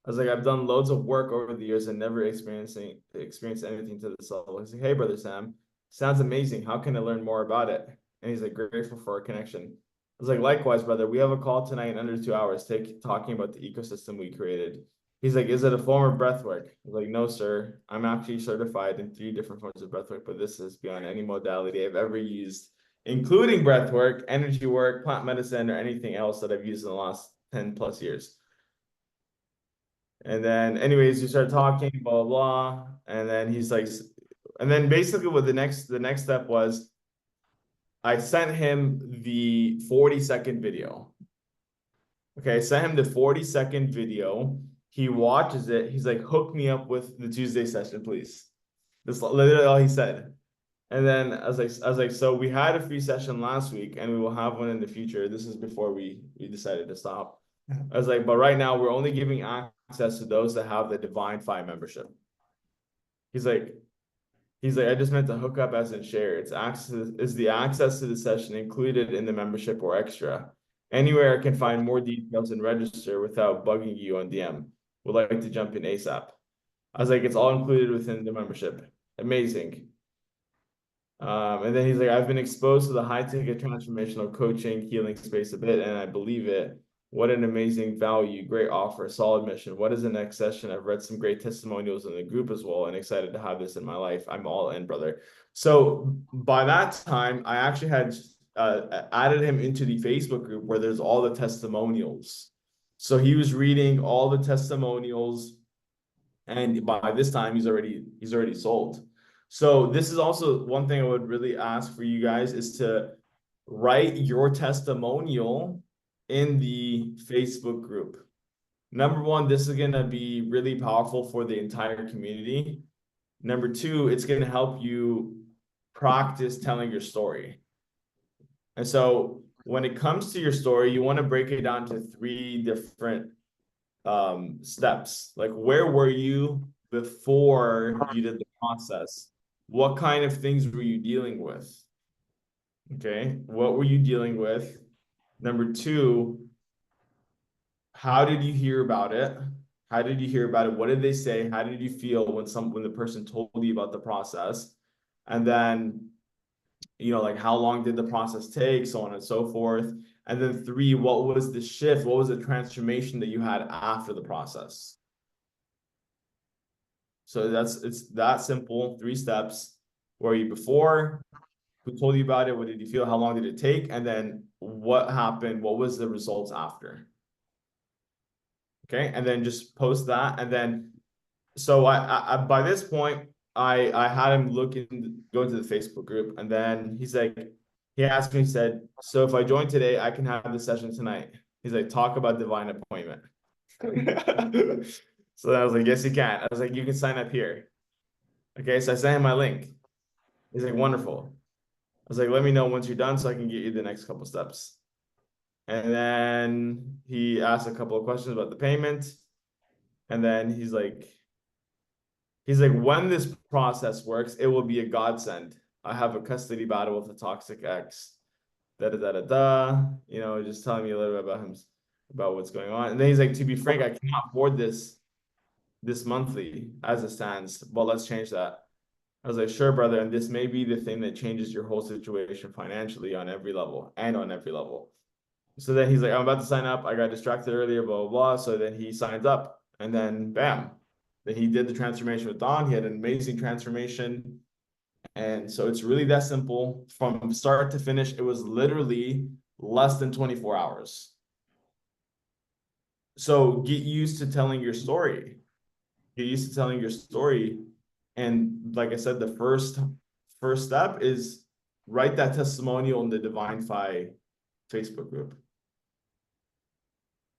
I was like, I've done loads of work over the years and never experienced anything to this level. He's like, hey, brother Sam, sounds amazing. How can I learn more about it? And he's like, grateful for our connection. I was like, likewise, brother. We have a call tonight in under 2 hours, talking about the ecosystem we created. He's like, is it a form of breathwork? I was like, no, sir. I'm actually certified in 3 different forms of breathwork, but this is beyond any modality I've ever used, including breathwork, energy work, plant medicine, or anything else that I've used in the last 10 plus years. And then anyways, you start talking, blah, blah. And then he's like, and then basically what the next step was, I sent him the 40-second video. Okay, I sent him the 40-second video. He watches it. He's like, hook me up with the Tuesday session, please. That's literally all he said. And then I was like, so we had a free session last week and we will have one in the future. This is before we decided to stop. Yeah. I was like, but right now we're only giving access to those that have the Divine 5 membership. He's like, I just meant to hook up as in share. Is the access to the session included in the membership or extra? Anywhere I can find more details and register without bugging you on DM. Would like to jump in ASAP. I was like, it's all included within the membership. Amazing. And then he's like, I've been exposed to the high ticket transformational coaching healing space a bit, and I believe it. What an amazing value, great offer, solid mission. What is the next session? I've read some great testimonials in the group as well and excited to have this in my life. I'm all in, brother. So by that time, I actually had added him into the Facebook group where there's all the testimonials. So he was reading all the testimonials, and by this time he's already sold. So this is also one thing I would really ask for you guys is to write your testimonial, in the Facebook group. Number one, this is gonna be really powerful for the entire community. Number two, it's gonna help you practice telling your story. And so when it comes to your story, you want to break it down to 3 different steps. Like, where were you before you did the process? What kind of things were you dealing with? Okay, what were you dealing with? Number 2, how did you hear about it? How did you hear about it? What did they say? How did you feel when the person told you about the process? And then, you know, like, how long did the process take, so on and so forth. And then 3, what was the shift? What was the transformation that you had after the process? So it's that simple, 3 steps. Where were you before? Who told you about it? What did you feel? How long did it take? And then what happened? What was the results after? Okay, and then just post that. And then, so I by this point, I had him go into the Facebook group, and then he asked me, he said, so if I join today, I can have the session tonight. He's like, talk about divine appointment. So I was like, yes, you can. I was like, you can sign up here. Okay, so I sent him my link. He's like, wonderful. I was like, let me know once you're done so I can get you the next couple steps. And then he asked a couple of questions about the payment. And then he's like, when this process works, it will be a godsend. I have a custody battle with a toxic ex. Da da da da da. You know, just telling me a little bit about him, about what's going on. And then he's like, to be frank, I cannot afford this monthly as it stands. But let's change that. I was like, sure, brother. And this may be the thing that changes your whole situation financially on every level and on every level. So then he's like, I'm about to sign up. I got distracted earlier, blah, blah, blah. So then he signs up, and then bam. Then he did the transformation with Don. He had an amazing transformation. And so it's really that simple. From start to finish, it was literally less than 24 hours. So get used to telling your story. Get used to telling your story. And like I said, the first step is write that testimonial in the Divine Fi Facebook group.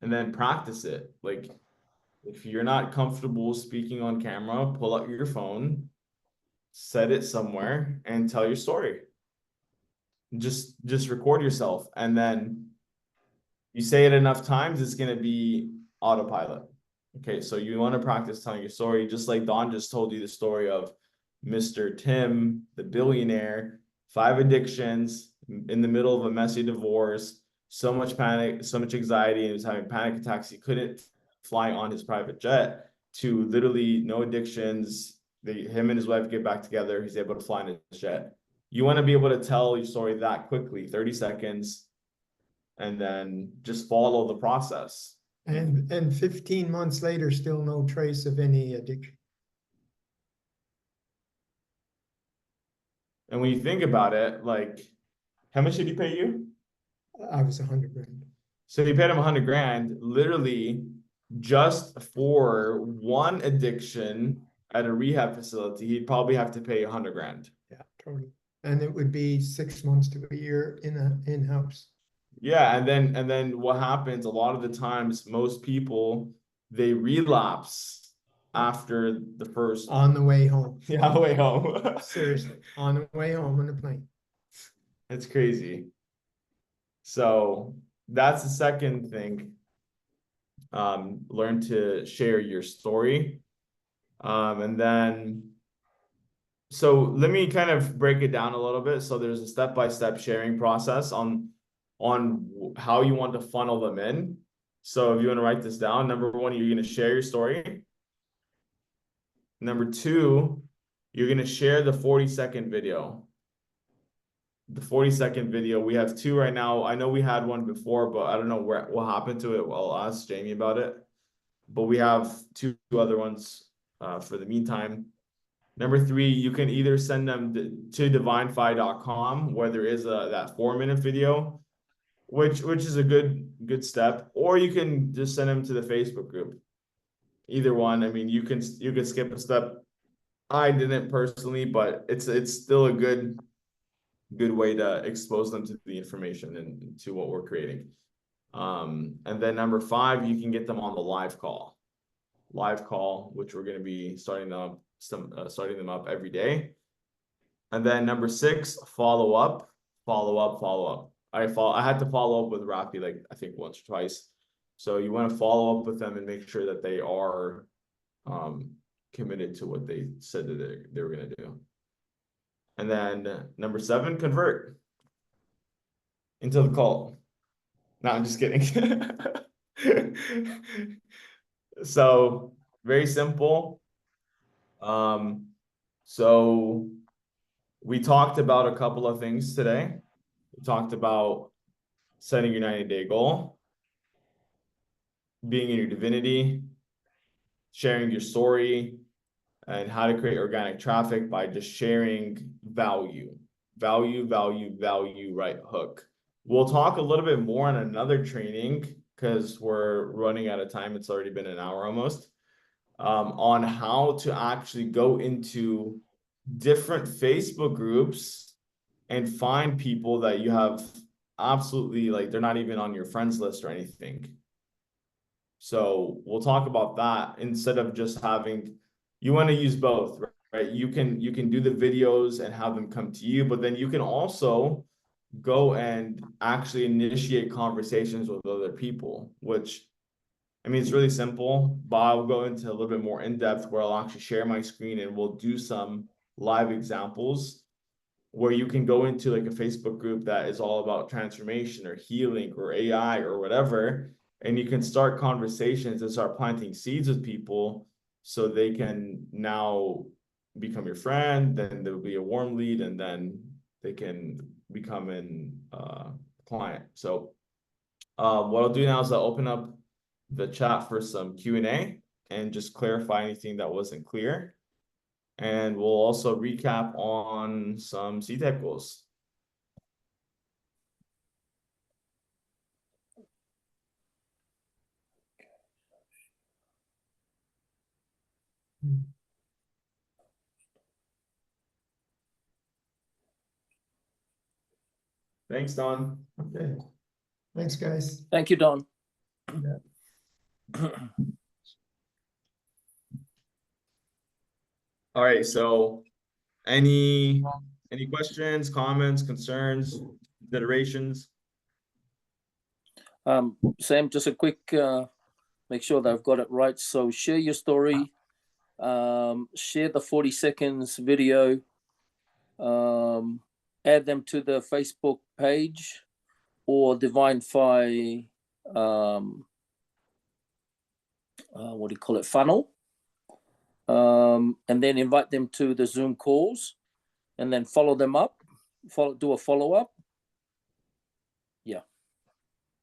And then practice it. Like, if you're not comfortable speaking on camera, pull out your phone, set it somewhere, and tell your story. Just record yourself, and then you say it enough times, it's gonna be autopilot. Okay, so you want to practice telling your story, just like Don just told you the story of Mr. Tim, the billionaire, 5 addictions, in the middle of a messy divorce, so much panic, so much anxiety, and he was having panic attacks. He couldn't fly on his private jet, to literally no addictions. Him and his wife get back together. He's able to fly in his jet. You want to be able to tell your story that quickly, 30 seconds, and then just follow the process. And 15 months later, still no trace of any addiction. And when you think about it, like, how much did he pay you? I was 100 grand. So you paid him 100 grand, literally just for one addiction at a rehab facility. He'd probably have to pay 100 grand. Yeah, totally. And it would be 6 months to a year in-house. Yeah, and then what happens a lot of the times, most people, they relapse after the first. On the way home. Yeah, on the way home. Seriously, on the way home on the plane. It's crazy. So that's the second thing. Learn to share your story. And then, so let me kind of break it down a little bit. So there's a step-by-step sharing process on how you want to funnel them in. So if you want to write this down, number 1, you're going to share your story. Number 2, you're going to share the 40-second video. The 40-second video, we have 2 right now. I know we had one before, but I don't know what happened to it. Well, I'll ask Jamie about it. But we have 2 other ones for the meantime. Number 3, you can either send them to divinefi.com, where there is that 4-minute video, which is a good step, or you can just send them to the Facebook group. Either one. I mean, you can skip a step. I didn't personally, but it's still a good way to expose them to the information and to what we're creating. And then number 5, you can get them on the live call, which we're going to be starting them up every day. And then number 6, follow up. I had to follow up with Rafi like I think once or twice. So you want to follow up with them and make sure that they are committed to what they said that they were going to do. And then number 7, convert into the cult. No, I'm just kidding. So very simple. So we talked about a couple of things today. We talked about setting your 90-day goal, being in your divinity, sharing your story, and how to create organic traffic by just sharing value, right hook. We'll talk a little bit more on another training because we're running out of time. It's already been an hour almost, on how to actually go into different Facebook groups and find people that you have absolutely, like, they're not even on your friends list or anything. So we'll talk about that instead of just having, you want to use both, right? You can do the videos and have them come to you, but then you can also go and actually initiate conversations with other people, which, I mean, it's really simple, but I'll go into a little bit more in depth where I'll actually share my screen and we'll do some live examples where you can go into like a Facebook group that is all about transformation or healing or AI or whatever, and you can start conversations and start planting seeds with people so they can now become your friend, then there'll be a warm lead, and then they can become an client. So what I'll do now is I'll open up the chat for some Q&A and just clarify anything that wasn't clear. And we'll also recap on some C-type goals. Thanks, Don. Okay. Thanks, guys. Thank you, Don. All right, so any questions, comments, concerns, considerations? Sam, just a quick, make sure that I've got it right. So share your story, share the 40 seconds video, add them to the Facebook page or Divine Fi, what do you call it, funnel, and then invite them to the Zoom calls and then follow them up, do a follow-up.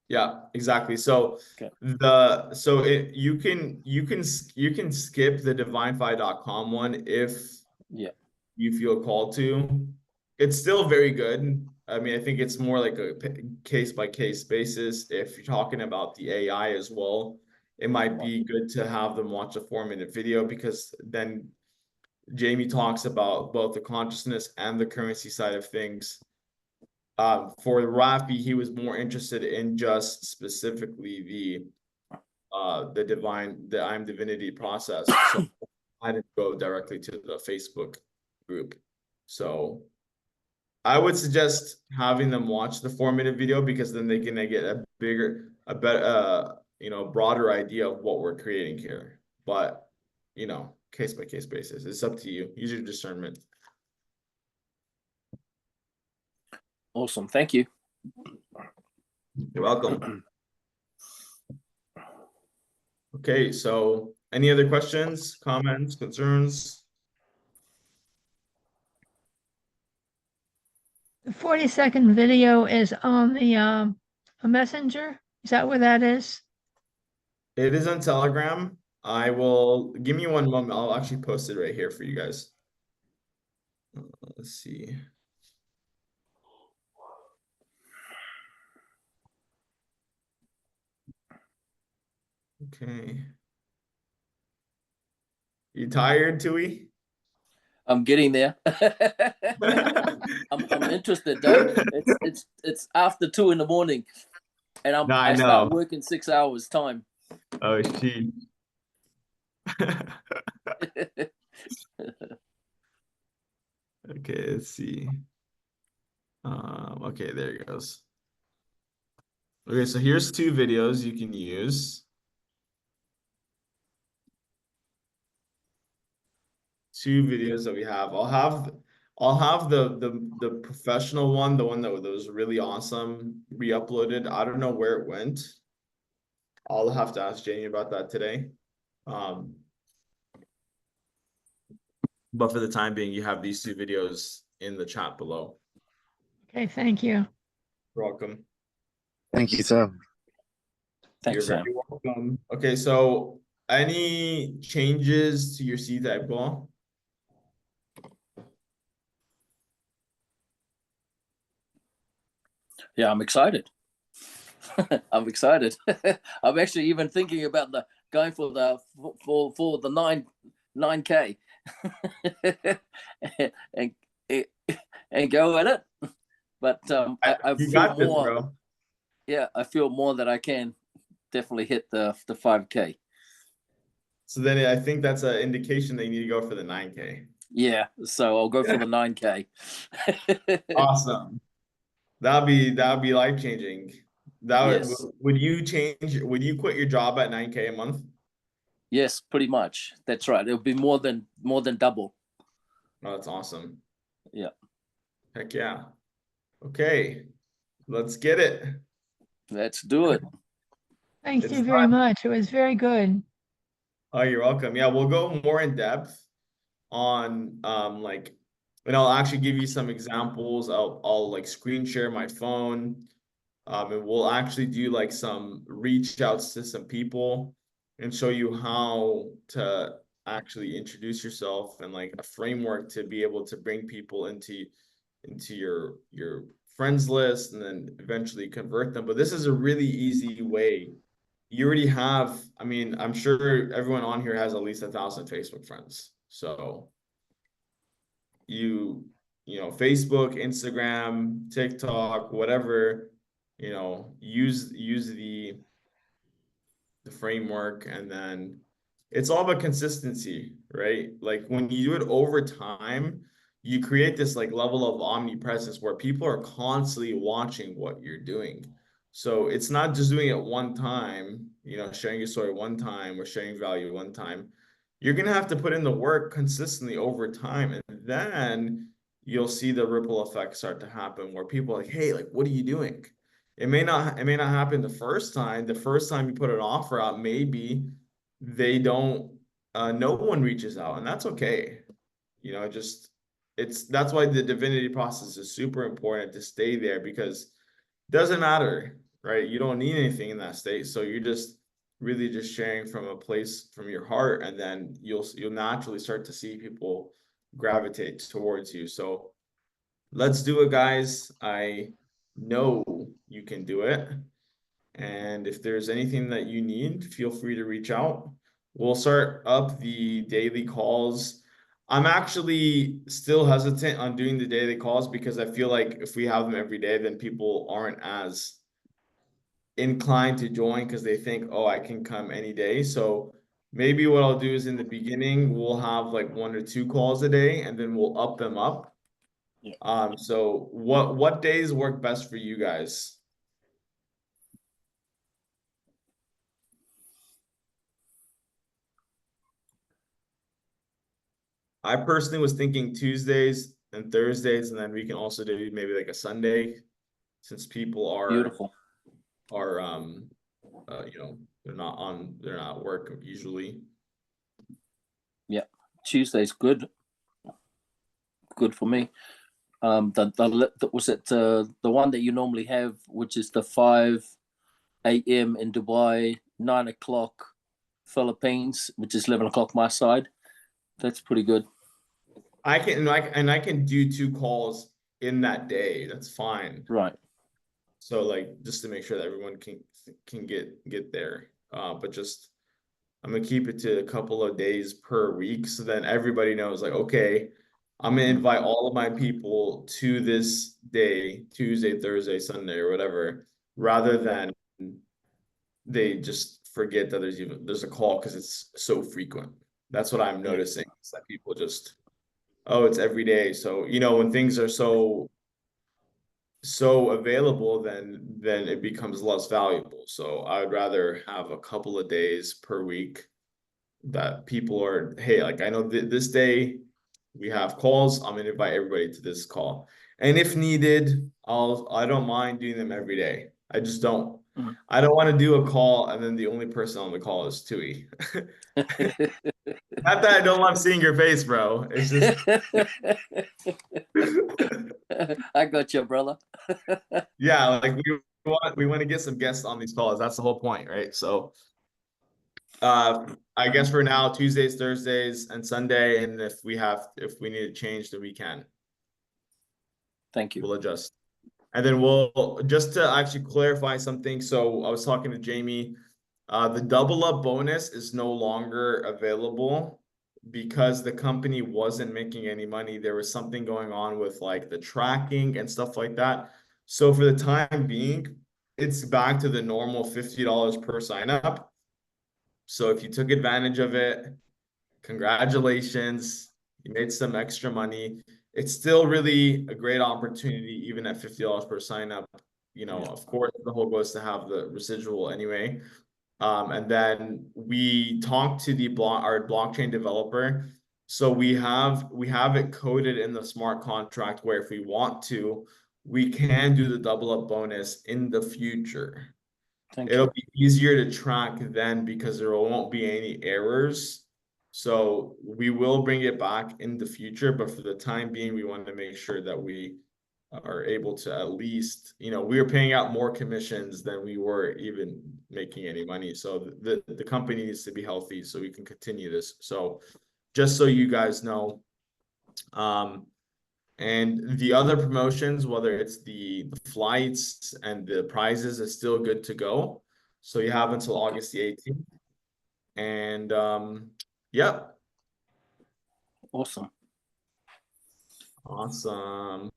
Yeah, exactly. So Okay. you can skip the divinefi.com one if you feel called to. It's still very good. I mean, I think it's more like a case by case basis. If you're talking about the AI as well, it might be good to have them watch a 4-minute video, because then Jamie talks about both the consciousness and the currency side of things. For Rafi, he was more interested in just specifically the I'm divinity process. So I didn't go directly to the Facebook group. So I would suggest having them watch the 4-minute video, because then they can get a better, broader idea of what we're creating here. But, case by case basis, it's up to you. Use your discernment. Awesome. Thank you. You're welcome. Okay, so any other questions, comments, concerns? The 40-second video is on the a messenger. Is that where that is? It is on Telegram. I will, give me one moment. I'll actually post it right here for you guys. Let's see. Okay. You tired, Tui? I'm getting there. I'm interested, though. It's after 2 in the morning. and No, I I start know. work in 6 hours time. Oh, she. Okay, let's see. Okay, there it goes. Okay, so here's 2 videos you can use. 2 videos that we have. I'll have the professional one, the one that was really awesome, re-uploaded. I don't know where it went. I'll have to ask Jamie about that today. But for the time being, you have these 2 videos in the chat below. Okay, thank you. You're welcome. Thank you, sir. Thanks, You're Sam. very welcome. Okay, so any changes to your C-type goal? Yeah, I'm excited. I'm excited. I'm actually even thinking about the going for the 9K and and go at it. But I You feel got this, more. bro. Yeah, I feel more that I can definitely hit the 5K. So then I think that's an indication that you need to go for the 9K. Yeah, so I'll go for the 9K. Awesome. That'd be life-changing. Yes. Would you quit your job at 9K a month? Yes, pretty much. That's right. It'll be more than double. Oh, that's awesome. Yeah. Heck yeah. Okay, let's get it. Let's do it. Thank It's you very much. It was very good. Oh, you're welcome. Yeah, we'll go more in depth on like, and I'll actually give you some examples. I'll like screen share my phone. And we'll actually do like some reach outs to some people and show you how to actually introduce yourself and like a framework to be able to bring people into your friends list and then eventually convert them. But this is a really easy way. You already have, I mean, I'm sure everyone on here has at least 1,000 Facebook friends. So you know, Facebook, Instagram, TikTok, whatever, you know, use the framework, and then it's all about consistency, right? Like when you do it over time, you create this like level of omnipresence where people are constantly watching what you're doing. So it's not just doing it one time, you know, sharing your story one time or sharing value one time. You're gonna have to put in the work consistently over time, and then you'll see the ripple effect start to happen where people are like, hey, like, what are you doing? It may not happen the first time. The first time you put an offer out, maybe they don't no one reaches out, and that's okay. You know, that's why the divinity process is super important to stay there, because it doesn't matter, right? You don't need anything in that state. So you're just really just sharing from a place from your heart, and then you'll naturally start to see people gravitate towards you. So let's do it, guys. I know you can do it. And if there's anything that you need, feel free to reach out. We'll start up the daily calls. I'm actually still hesitant on doing the daily calls because I feel like if we have them every day, then people aren't as inclined to join because they think, oh, I can come any day. So maybe what I'll do is in the beginning, we'll have like 1 or 2 calls a day, and then we'll up them up. Yeah. So what days work best for you guys? I personally was thinking Tuesdays and Thursdays, and then we can also do maybe like a Sunday, since people Beautiful. are you know, they're not at work usually. Yeah. Tuesday's good. Good for me. Was it the one that you normally have, which is the 5 a.m. in Dubai, 9 o'clock Philippines, which is 11 o'clock my side. That's pretty good. I can do 2 calls in that day. That's fine. Right. So like just to make sure that everyone can get there. But just I'm gonna keep it to a couple of days per week, so then everybody knows like, okay, I'm gonna invite all of my people to this day, Tuesday, Thursday, Sunday, or whatever, rather than they just forget that there's a call because it's so frequent. That's what I'm noticing. Is that people just, oh, it's every day. So, you know, when things are so available, then it becomes less valuable. So I would rather have a couple of days per week that people are, hey, like I know this day we have calls. I'm gonna invite everybody to this call. And if needed, I don't mind doing them every day. I just don't. Mhm. I don't want to do a call and then the only person on the call is Tui. Not that I don't love seeing your face, bro. It's just I got you, brother. yeah, like we want to get some guests on these calls. That's the whole point, right? So I guess for now, Tuesdays, Thursdays, and Sunday, and if we need to change, then we can. Thank you. We'll adjust. And then we'll just to actually clarify something. So I was talking to Jamie. The double up bonus is no longer available because the company wasn't making any money. There was something going on with like the tracking and stuff like that. So for the time being, it's back to the normal $50 per sign up. So if you took advantage of it, congratulations, you made some extra money. It's still really a great opportunity, even at $50 per sign up. You know, of course, the whole goal is to have the residual anyway. And then we talked to our blockchain developer. So we have it coded in the smart contract where if we want to, we can do the double up bonus in the future. Thank It'll you. be easier to track then because there won't be any errors. So we will bring it back in the future, but for the time being, we want to make sure that we are able to at least, you know, we were paying out more commissions than we were even making any money. So the company needs to be healthy so we can continue this. So just so you guys know, and the other promotions, whether it's the flights and the prizes, is still good to go. So you have until August the 18th. And yep. Awesome. Awesome.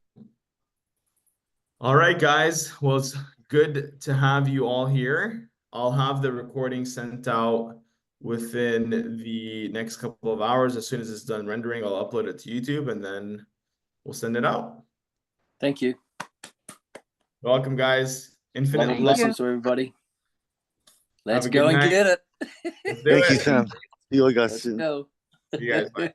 All right, guys. Well, it's good to have you all here. I'll have the recording sent out within the next couple of hours. As soon as it's done rendering, I'll upload it to YouTube and then we'll send it out. Thank you. You're welcome, guys. Infinite Love and Thank blessings to everybody. Have Let's a go good and night. get it. Let's do Thank you, it. Sam. See you guys Let's soon. go. See you guys. Bye.